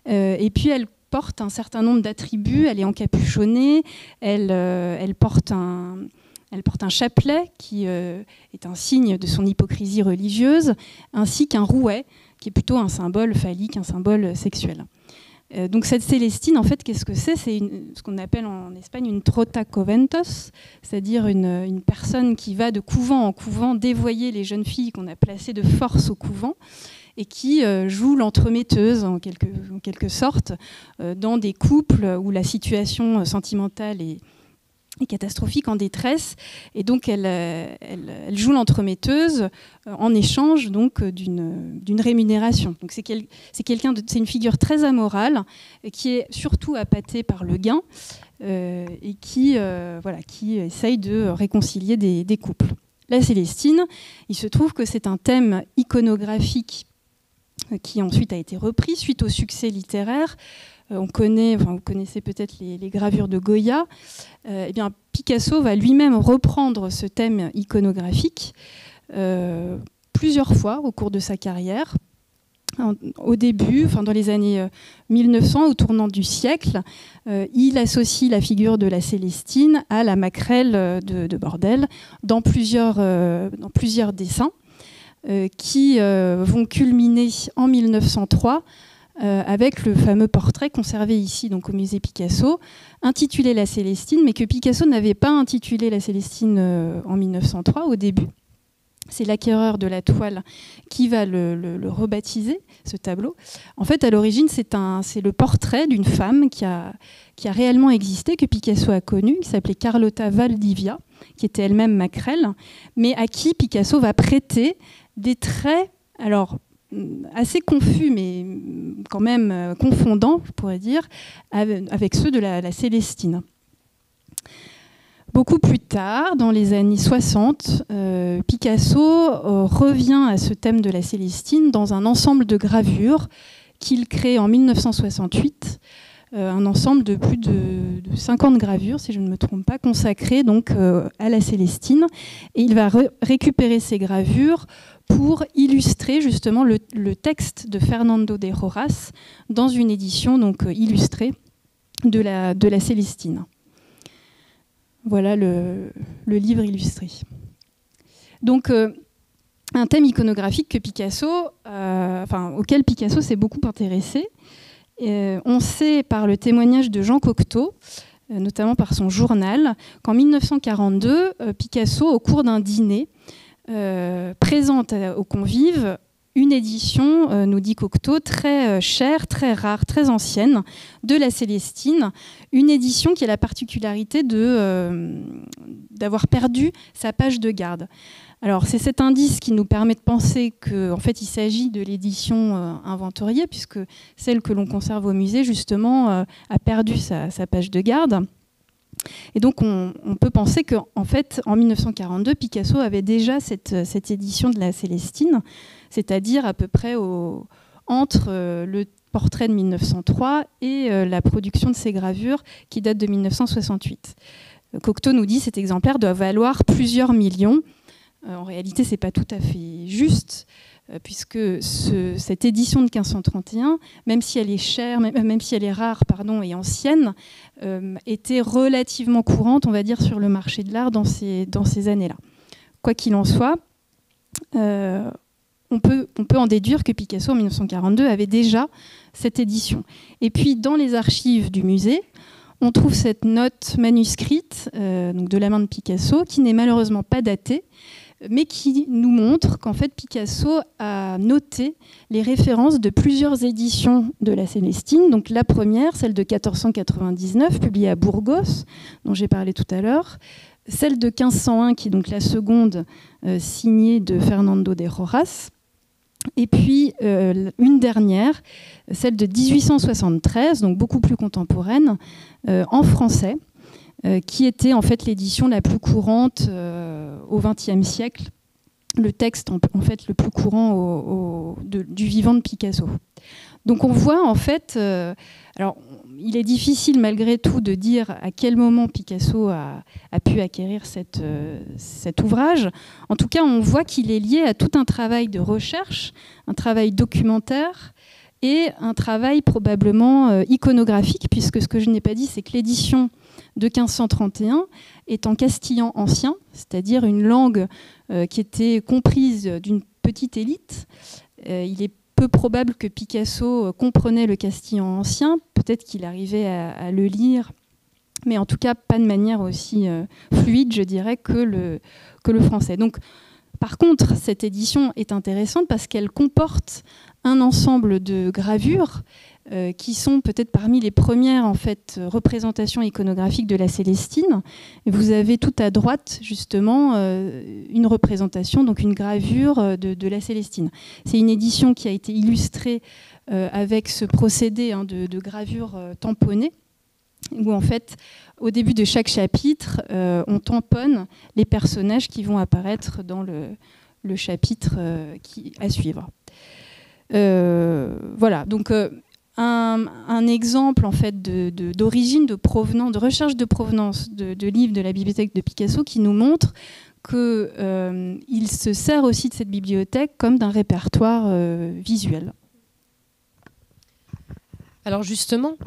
et puis elle porte un certain nombre d'attributs. Elle est encapuchonnée, elle porte un chapelet qui est un signe de son hypocrisie religieuse, ainsi qu'un rouet, qui est plutôt un symbole phallique, un symbole sexuel. Donc cette Célestine, en fait, qu'est-ce que c'est ? C'est ce qu'on appelle en Espagne une trotaconventos, c'est-à-dire une personne qui va de couvent en couvent dévoyer les jeunes filles qu'on a placées de force au couvent, et qui joue l'entremetteuse en quelque sorte dans des couples où la situation sentimentale est catastrophique, en détresse, et donc elle joue l'entremetteuse en échange donc d'une rémunération. Donc c'est une figure très amorale qui est surtout appâtée par le gain et qui essaye de réconcilier des couples. La Célestine, il se trouve que c'est un thème iconographique qui ensuite a été repris suite au succès littéraire. Vous connaissez peut-être les gravures de Goya. Eh bien, Picasso va lui-même reprendre ce thème iconographique plusieurs fois au cours de sa carrière. Au début, dans les années 1900, au tournant du siècle, il associe la figure de la Célestine à la maquerelle de bordel dans plusieurs dessins qui vont culminer en 1903 avec le fameux portrait conservé ici donc au musée Picasso, intitulé La Célestine, mais que Picasso n'avait pas intitulé La Célestine en 1903 au début. C'est l'acquéreur de la toile qui va le rebaptiser, ce tableau. En fait, à l'origine, c'est le portrait d'une femme qui a réellement existé, que Picasso a connue, qui s'appelait Carlotta Valdivia, qui était elle-même maquerelle, mais à qui Picasso va prêter des traits, alors assez confus, mais quand même confondants, je pourrais dire, avec ceux de la Célestine. Beaucoup plus tard, dans les années 60, Picasso revient à ce thème de la Célestine dans un ensemble de gravures qu'il crée en 1968, un ensemble de plus de 50 gravures, si je ne me trompe pas, consacrées donc à la Célestine. Et il va récupérer ces gravures pour illustrer justement le texte de Fernando de Rojas dans une édition donc illustrée de la Célestine. Voilà le livre illustré. Donc, un thème iconographique que auquel Picasso s'est beaucoup intéressé. On sait par le témoignage de Jean Cocteau, notamment par son journal, qu'en 1942, Picasso, au cours d'un dîner, présente aux convives une édition, nous dit Cocteau, très chère, très rare, très ancienne, de la Célestine, une édition qui a la particularité d'avoir perdu sa page de garde. Alors c'est cet indice qui nous permet de penser qu'en fait il s'agit de l'édition inventoriée, puisque celle que l'on conserve au musée justement a perdu sa page de garde. Et donc on peut penser qu'en fait en 1942 Picasso avait déjà cette édition de la Célestine, c'est-à-dire à peu près entre le portrait de 1903 et la production de ces gravures qui datent de 1968. Cocteau nous dit que cet exemplaire doit valoir plusieurs millions. En réalité, ce n'est pas tout à fait juste. puisque cette édition de 1531, même si elle est chère, même si elle est rare, et ancienne, était relativement courante, on va dire, sur le marché de l'art dans ces années-là. Quoi qu'il en soit, on peut en déduire que Picasso, en 1942, avait déjà cette édition. Et puis, dans les archives du musée, on trouve cette note manuscrite donc de la main de Picasso, qui n'est malheureusement pas datée, mais qui nous montre qu'en fait Picasso a noté les références de plusieurs éditions de la Célestine. Donc la première, celle de 1499, publiée à Burgos, dont j'ai parlé tout à l'heure, celle de 1501, qui est donc la seconde, signée de Fernando de Rojas, et puis une dernière, celle de 1873, donc beaucoup plus contemporaine, en français, qui était en fait l'édition la plus courante au XXe siècle, le texte en fait le plus courant du vivant de Picasso. Donc on voit en fait, alors il est difficile malgré tout de dire à quel moment Picasso a pu acquérir cet ouvrage. En tout cas, on voit qu'il est lié à tout un travail de recherche, un travail documentaire et un travail probablement iconographique, puisque ce que je n'ai pas dit, c'est que l'édition de 1531 est en castillan ancien, c'est-à-dire une langue qui était comprise d'une petite élite. Il est peu probable que Picasso comprenait le castillan ancien, peut-être qu'il arrivait à le lire, mais en tout cas pas de manière aussi fluide, je dirais, que le français. Donc, par contre, cette édition est intéressante parce qu'elle comporte un ensemble de gravures qui sont peut-être parmi les premières en fait, représentations iconographiques de la Célestine. Et vous avez tout à droite justement une représentation, donc une gravure de la Célestine. C'est une édition qui a été illustrée avec ce procédé de gravure tamponnée, où en fait, au début de chaque chapitre, on tamponne les personnages qui vont apparaître dans le chapitre à suivre. Voilà, donc un exemple en fait d'origine, de provenance, de recherche de provenance de livres de la bibliothèque de Picasso qui nous montre qu'il se sert aussi de cette bibliothèque comme d'un répertoire visuel. Alors justement,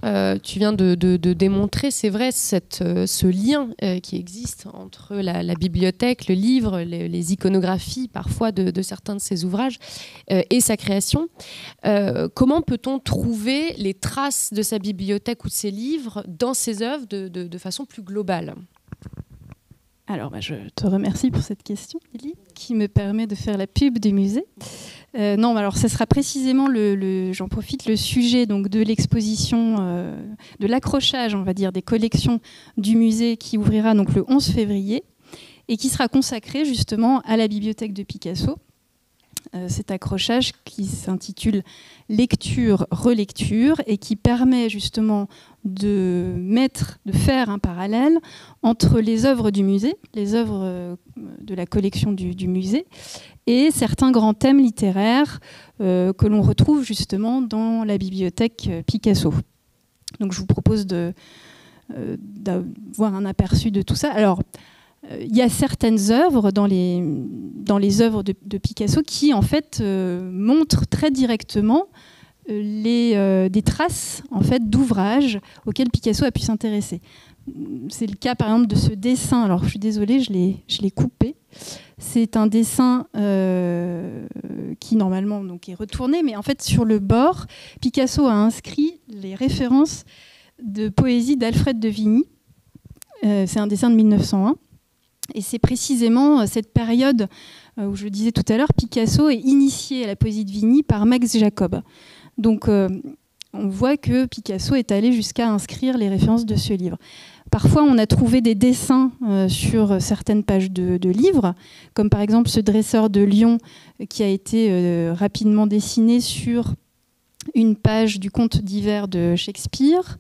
tu viens de démontrer, c'est vrai, ce lien qui existe entre la bibliothèque, le livre, les iconographies parfois de certains de ses ouvrages et sa création. Comment peut-on trouver les traces de sa bibliothèque ou de ses livres dans ses œuvres de façon plus globale ? Alors, je te remercie pour cette question, Élie, qui me permet de faire la pub du musée. Non, alors ce sera précisément, j'en profite, le sujet donc, de l'exposition, de l'accrochage, on va dire, des collections du musée qui ouvrira donc, le 11 février et qui sera consacré justement à la bibliothèque de Picasso. Cet accrochage qui s'intitule « Lecture, relecture » et qui permet justement de faire un parallèle entre les œuvres du musée, les œuvres de la collection du musée, et certains grands thèmes littéraires que l'on retrouve justement dans la bibliothèque Picasso. Donc je vous propose d'avoir un aperçu de tout ça. Alors, il y a certaines œuvres dans les œuvres de Picasso qui en fait montrent très directement des traces en fait d'ouvrages auxquels Picasso a pu s'intéresser. C'est le cas par exemple de ce dessin. Alors je suis désolée, je l'ai coupé. C'est un dessin qui normalement donc, est retourné, mais en fait sur le bord, Picasso a inscrit les références de poésie d'Alfred de Vigny. C'est un dessin de 1901. Et c'est précisément cette période où je le disais tout à l'heure, Picasso est initié à la poésie de Vigny par Max Jacob. Donc on voit que Picasso est allé jusqu'à inscrire les références de ce livre. Parfois on a trouvé des dessins sur certaines pages de livres, comme par exemple ce dresseur de lion qui a été rapidement dessiné sur une page du Conte d'hiver de Shakespeare.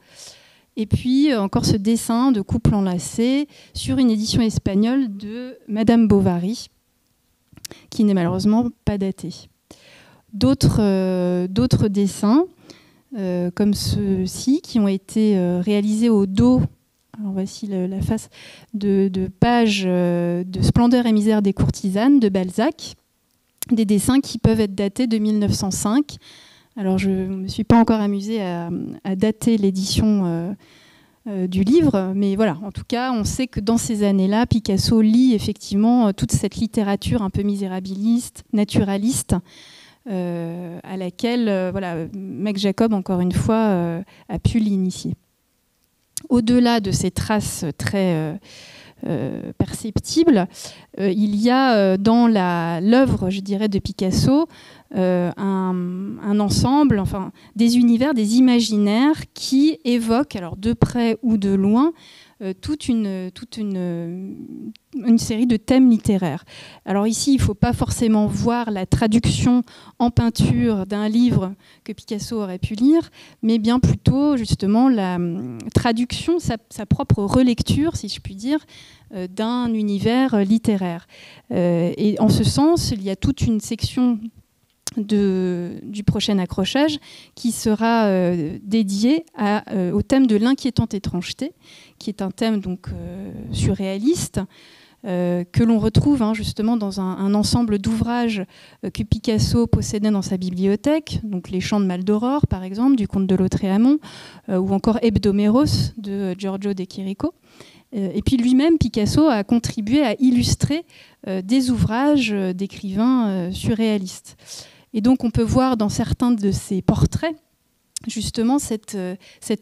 Et puis encore ce dessin de couple enlacé sur une édition espagnole de Madame Bovary, qui n'est malheureusement pas daté. D'autres dessins, comme ceux-ci, qui ont été réalisés au dos, alors voici la face, de pages de Splendeur et misère des courtisanes de Balzac, des dessins qui peuvent être datés de 1905. Alors je ne me suis pas encore amusée à dater l'édition du livre, mais voilà, en tout cas, on sait que dans ces années-là, Picasso lit effectivement toute cette littérature un peu misérabiliste, naturaliste, à laquelle voilà, Meg Jacob, encore une fois, a pu l'initier. Au-delà de ces traces très perceptibles, il y a dans l'œuvre, je dirais, de Picasso, un ensemble, enfin, des univers, des imaginaires qui évoquent, alors de près ou de loin, toute une série de thèmes littéraires. Alors ici, il ne faut pas forcément voir la traduction en peinture d'un livre que Picasso aurait pu lire, mais bien plutôt justement la traduction, sa propre relecture, si je puis dire, d'un univers littéraire. Et en ce sens, il y a toute une section du prochain accrochage qui sera dédié au thème de l'inquiétante étrangeté, qui est un thème donc surréaliste que l'on retrouve justement dans un ensemble d'ouvrages que Picasso possédait dans sa bibliothèque, donc Les Chants de Maldoror par exemple du comte de Lautréamont, ou encore Hebdoméros de Giorgio de Chirico. Et puis lui-même, Picasso a contribué à illustrer des ouvrages d'écrivains surréalistes. Et donc on peut voir dans certains de ces portraits justement cette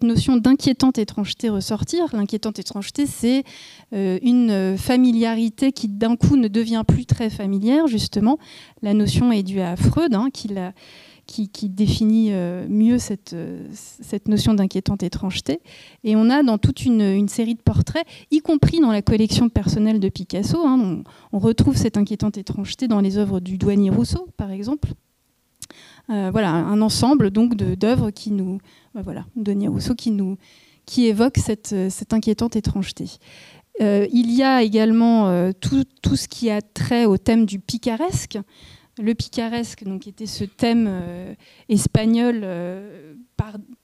notion d'inquiétante étrangeté ressortir. L'inquiétante étrangeté, c'est une familiarité qui d'un coup ne devient plus très familière, justement. La notion est due à Freud, qui définit mieux cette notion d'inquiétante étrangeté. Et on a dans toute une série de portraits, y compris dans la collection personnelle de Picasso, on retrouve cette inquiétante étrangeté dans les œuvres du douanier Rousseau, par exemple. Voilà, un ensemble donc d'œuvres qui nous, douanier Rousseau qui évoque cette inquiétante étrangeté. Il y a également tout ce qui a trait au thème du picaresque. Le picaresque, donc, était ce thème espagnol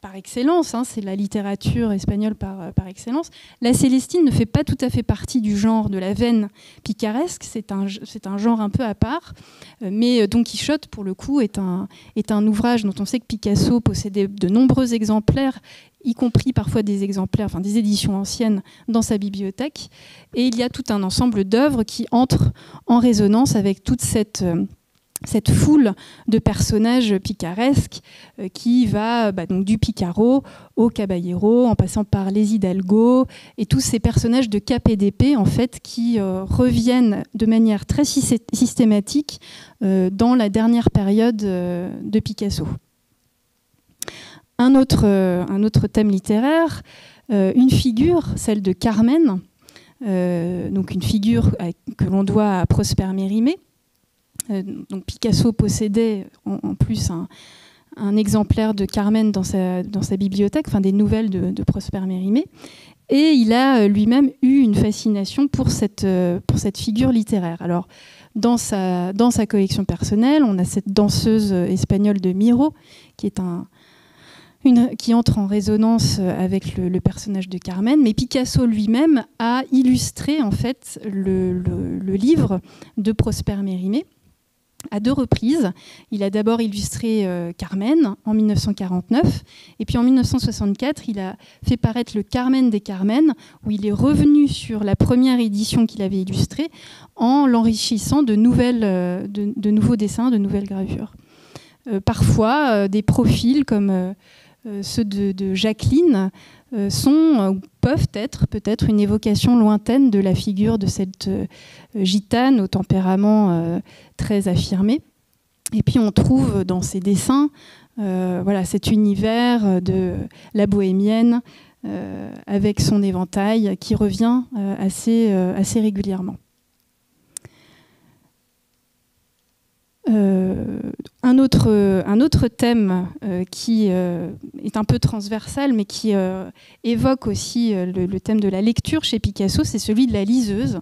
par excellence, c'est la littérature espagnole par excellence. La Célestine ne fait pas tout à fait partie du genre de la veine picaresque, c'est un genre un peu à part, mais Don Quichotte, pour le coup, est un ouvrage dont on sait que Picasso possédait de nombreux exemplaires, y compris parfois des exemplaires, enfin des éditions anciennes, dans sa bibliothèque. Et il y a tout un ensemble d'œuvres qui entrent en résonance avec toute cette foule de personnages picaresques qui va donc du Picaro au Caballero, en passant par les Hidalgo, et tous ces personnages de cap et d'épée en fait, qui reviennent de manière très systématique dans la dernière période de Picasso. Un autre thème littéraire, une figure, celle de Carmen, donc une figure que l'on doit à Prosper Mérimée. Donc Picasso possédait en plus un exemplaire de Carmen dans sa bibliothèque, enfin des nouvelles de Prosper Mérimée, et il a lui-même eu une fascination pour cette figure littéraire. Alors dans sa collection personnelle, on a cette danseuse espagnole de Miro, qui entre en résonance avec le personnage de Carmen, mais Picasso lui-même a illustré en fait le livre de Prosper Mérimée à 2 reprises. Il a d'abord illustré Carmen en 1949, et puis en 1964, il a fait paraître le Carmen des Carmen, où il est revenu sur la première édition qu'il avait illustrée en l'enrichissant de nouveaux dessins, de nouvelles gravures. Parfois, des profils comme ceux de Jacqueline peuvent être peut-être une évocation lointaine de la figure de cette gitane au tempérament très affirmé. Et puis on trouve dans ses dessins cet univers de la bohémienne avec son éventail qui revient assez régulièrement. Un autre thème qui est un peu transversal, mais qui évoque aussi le thème de la lecture chez Picasso, c'est celui de la liseuse,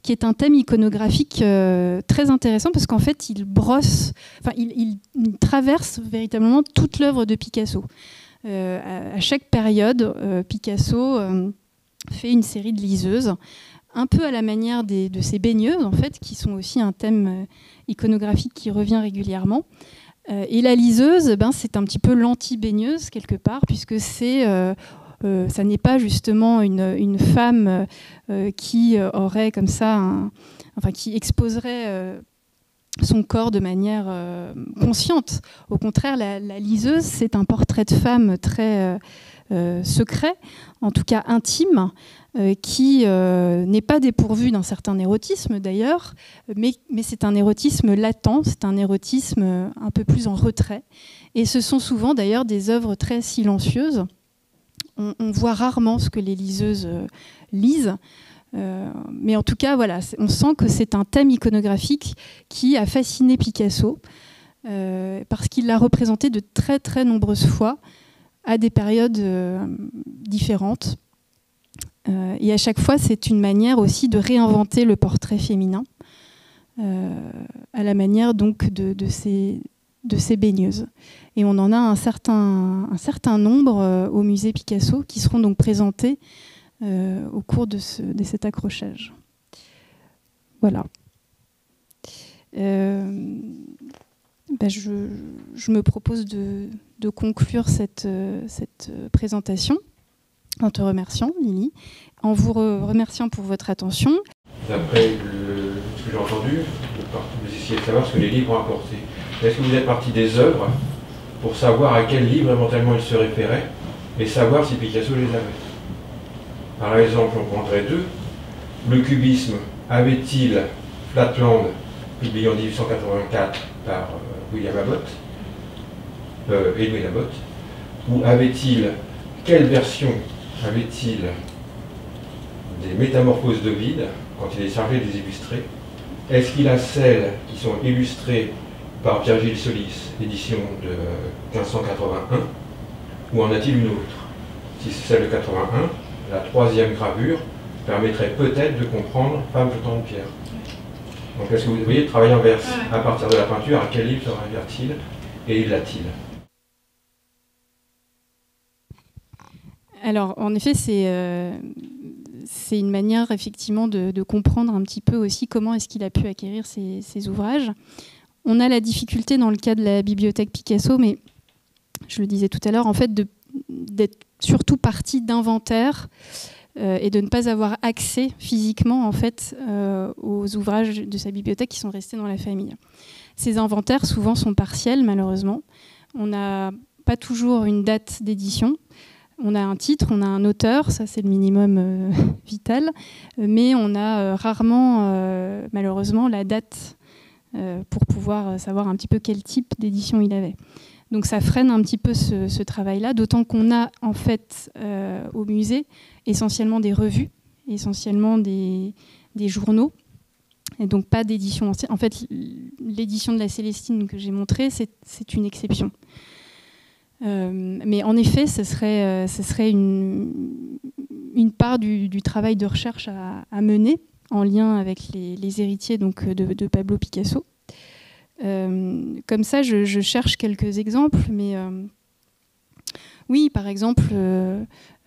qui est un thème iconographique très intéressant parce qu'en fait, il traverse véritablement toute l'œuvre de Picasso. À chaque période, Picasso fait une série de liseuses un peu à la manière de ces baigneuses, en fait, qui sont aussi un thème iconographique qui revient régulièrement. Et la liseuse, c'est un petit peu l'anti-baigneuse, quelque part, puisque ça n'est pas justement une femme qui aurait comme ça, qui exposerait son corps de manière consciente. Au contraire, la liseuse, c'est un portrait de femme très secret, en tout cas intime, qui n'est pas dépourvu d'un certain érotisme d'ailleurs, mais c'est un érotisme latent, c'est un érotisme un peu plus en retrait. Et ce sont souvent d'ailleurs des œuvres très silencieuses. On voit rarement ce que les liseuses lisent. Mais en tout cas, voilà, on sent que c'est un thème iconographique qui a fasciné Picasso parce qu'il l'a représenté de très très nombreuses fois à des périodes différentes. Et à chaque fois, c'est une manière aussi de réinventer le portrait féminin à la manière donc de ces baigneuses. Et on en a un certain nombre au musée Picasso qui seront donc présentés au cours de cet accrochage. Voilà. Je me propose de conclure cette présentation en te remerciant, Lily, en vous remerciant pour votre attention. D'après ce que j'ai entendu, vous essayez de savoir ce que les livres ont apporté. Est-ce que vous êtes parti des œuvres pour savoir à quel livre éventuellement ils se référaient et savoir si Picasso les avait? Par exemple, on prendrait deux. Le cubisme, avait-il Flatland, publié en 1884 par William Abbott, Edwin Abbott, ou avait-il, quelle version avait-il des Métamorphoses d'Ovide, quand il est chargé de les illustrer? Est-ce qu'il a celles qui sont illustrées par Pierre-Gilles Solis, édition de 1581, ou en a-t-il une autre? Si c'est celle de 81, la troisième gravure permettrait peut-être de comprendre Femme jetant de pierre. Donc est-ce que vous voyez, travailler en verse, à partir de la peinture, à quel livre se réfère-t-il et l'a-t-il? Alors, en effet, c'est une manière, effectivement, de comprendre un petit peu aussi comment est-ce qu'il a pu acquérir ces ouvrages. On a la difficulté dans le cas de la bibliothèque Picasso, mais je le disais tout à l'heure, en fait, d'être surtout partie d'inventaire et de ne pas avoir accès physiquement, en fait, aux ouvrages de sa bibliothèque qui sont restés dans la famille. Ces inventaires, souvent, sont partiels, malheureusement. On n'a pas toujours une date d'édition. On a un titre, on a un auteur, ça c'est le minimum vital, mais on a rarement, malheureusement, la date pour pouvoir savoir un petit peu quel type d'édition il avait. Donc ça freine un petit peu ce travail-là, d'autant qu'on a en fait au musée essentiellement des revues, essentiellement des journaux, et donc pas d'édition ancienne. En fait, l'édition de la Célestine que j'ai montrée, c'est une exception. Mais en effet, ce serait une part du travail de recherche à mener en lien avec les héritiers donc, de Pablo Picasso. Comme ça, je cherche quelques exemples, mais oui, par exemple,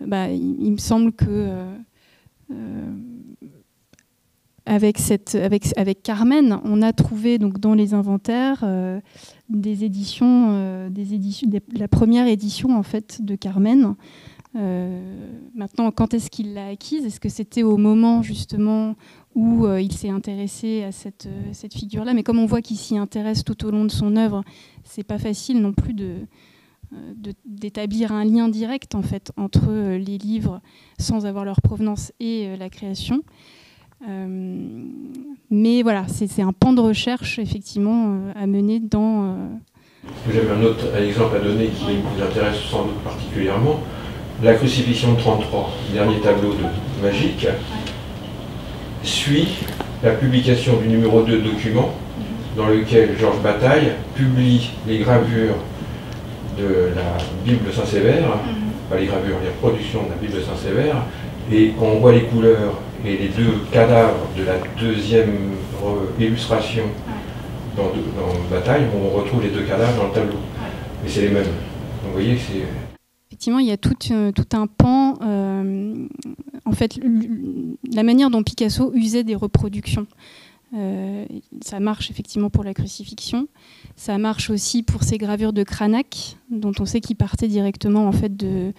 il me semble que avec Carmen, on a trouvé donc, dans les inventaires des éditions, la première édition en fait, de Carmen. Maintenant, quand est-ce qu'il l'a acquise? Est-ce que c'était au moment justement où il s'est intéressé à cette figure-là? Mais comme on voit qu'il s'y intéresse tout au long de son œuvre, c'est pas facile non plus d'établir un lien direct en fait, entre les livres sans avoir leur provenance et la création. Mais voilà, c'est un pan de recherche effectivement à mener dans... J'avais un autre exemple à donner qui vous intéresse sans doute particulièrement. La crucifixion de 33, dernier tableau de Magique, suit la publication du numéro 2 de document dans lequel Georges Bataille publie les gravures de la Bible de Saint-Sévère, pas les gravures, les reproductions de la Bible de Saint-Sévère, et quand on voit les couleurs et les deux cadavres de la deuxième illustration dans Bataille, on retrouve les deux cadavres dans le tableau. Mais c'est les mêmes. Donc vous voyez que c'est... Effectivement, il y a tout un pan. En fait, la manière dont Picasso usait des reproductions. Ça marche effectivement pour la crucifixion, ça marche aussi pour ces gravures de Cranach, dont on sait qu'ils partaient directement en fait de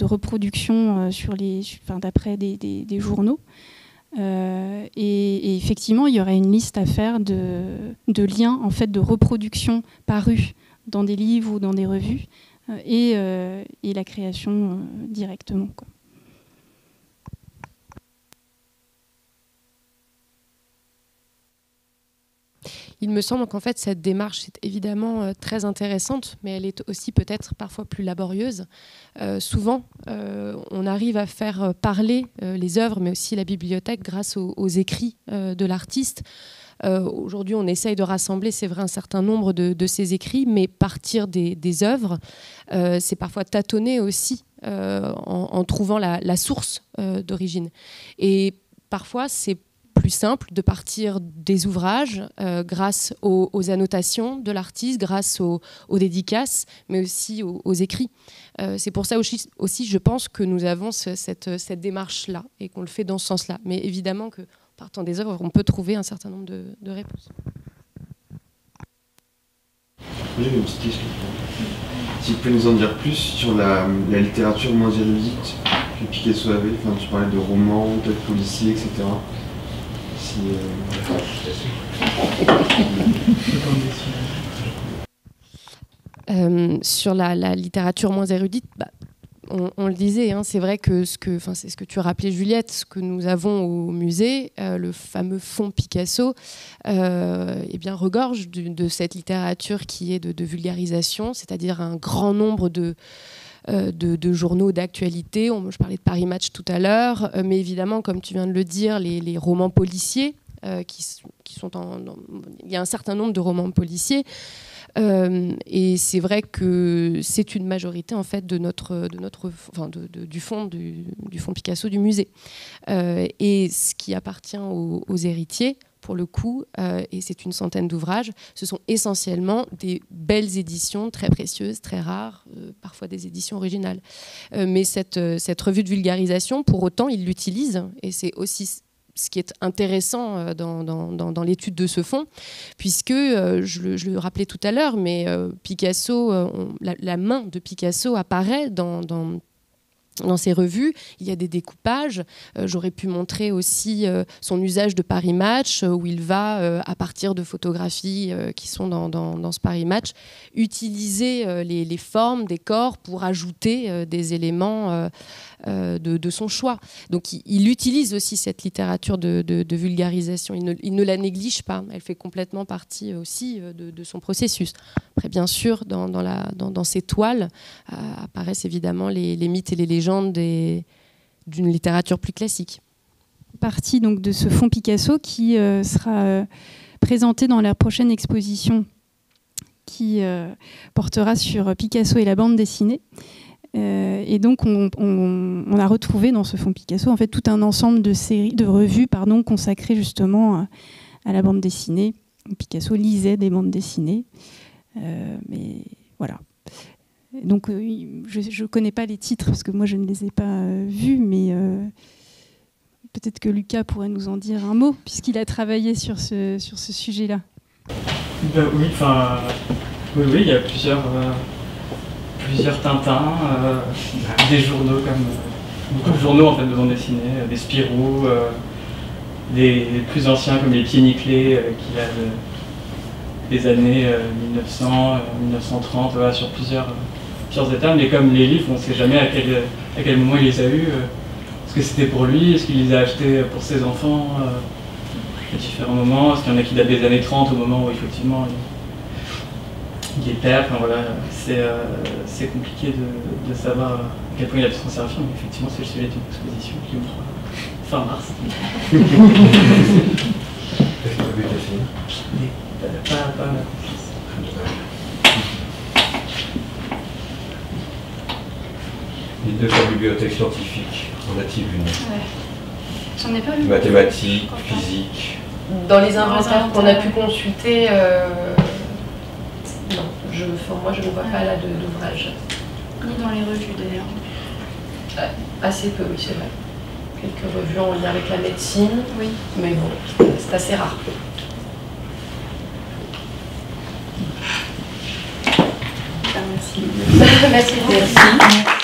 reproductions d'après des journaux. Et effectivement, il y aurait une liste à faire de liens, en fait, de reproductions parues dans des livres ou dans des revues, et la création directement, quoi. Il me semble qu'en fait, cette démarche est évidemment très intéressante, mais elle est aussi peut-être parfois plus laborieuse. Souvent, on arrive à faire parler les œuvres, mais aussi la bibliothèque, grâce aux écrits de l'artiste. Aujourd'hui, on essaye de rassembler, c'est vrai, un certain nombre de ces écrits, mais partir des œuvres, c'est parfois tâtonner aussi en trouvant la source d'origine. Et parfois, c'est plus simple de partir des ouvrages grâce aux annotations de l'artiste, grâce aux dédicaces, mais aussi aux écrits. C'est pour ça aussi, je pense, que nous avons cette démarche-là et qu'on le fait dans ce sens-là. Mais évidemment que, partant des œuvres, on peut trouver un certain nombre de réponses. J'ai une petite question. Si vous pouvez nous en dire plus sur la littérature moins érudite que Picasso avait, enfin, tu parlais de romans, peut-être policiers, etc. Sur la littérature moins érudite, on le disait, hein, c'est vrai que c'est ce que tu rappelais, Juliette, ce que nous avons au musée, le fameux fonds Picasso, eh bien, regorge de cette littérature qui est de vulgarisation, c'est-à-dire un grand nombre de journaux d'actualité. Je parlais de Paris Match tout à l'heure, mais évidemment, comme tu viens de le dire, les romans policiers, qui sont il y a un certain nombre de romans policiers, et c'est vrai que c'est une majorité en fait du fonds Picasso du musée, et ce qui appartient aux héritiers, pour le coup, et c'est une centaine d'ouvrages, ce sont essentiellement des belles éditions très précieuses, très rares, parfois des éditions originales. Mais cette revue de vulgarisation, pour autant, il l'utilise, et c'est aussi ce qui est intéressant dans l'étude de ce fonds, puisque, je le rappelais tout à l'heure, mais Picasso, la main de Picasso apparaît dans ces revues. Il y a des découpages. J'aurais pu montrer aussi son usage de Paris Match, où il va, à partir de photographies qui sont dans ce Paris Match, utiliser les formes des corps pour ajouter des éléments de son choix. Donc il utilise aussi cette littérature de vulgarisation. Il ne la néglige pas. Elle fait complètement partie aussi de son processus. Après, bien sûr, dans ces toiles apparaissent évidemment les mythes et les légendes d'une littérature plus classique. Partie donc de ce fonds Picasso qui sera présenté dans la prochaine exposition qui portera sur Picasso et la bande dessinée. Et donc on a retrouvé dans ce fonds Picasso en fait tout un ensemble de revues consacrées justement à la bande dessinée. Picasso lisait des bandes dessinées, mais voilà. Donc je ne connais pas les titres parce que moi je ne les ai pas vus, mais peut-être que Lucas pourrait nous en dire un mot puisqu'il a travaillé sur ce sujet-là. Oui, il y a plusieurs Tintins, des journaux beaucoup de journaux en fait de bande dessinée, des Spirou, des plus anciens comme les Pieds Nickelés qui a des années 1900, 1930, voilà, sur plusieurs étapes, mais comme les livres, on ne sait jamais à quel moment il les a eus. Est-ce que c'était pour lui? Est-ce qu'il les a achetés pour ses enfants à différents moments? Est-ce qu'il y en a qui datent des années 30 au moment où effectivement il est père? Enfin, voilà, c'est compliqué de savoir à quel point il a pu se conserver, mais effectivement c'est le sujet d'une exposition qui ouvre fin mars. Qu'est-ce que tu veux dessiner? Pas ma confiance. Les deux sur la bibliothèque scientifique, en a-t-il une? Ouais. J'en ai pas vu. Mathématiques, physique. Dans les inventaires qu'on a pu consulter, non, moi je ne vois pas là d'ouvrage. Ni dans les revues d'ailleurs. Assez peu, oui, c'est vrai. quelques revues en lien avec la médecine. Oui. Mais bon, c'est assez rare. Merci. Merci.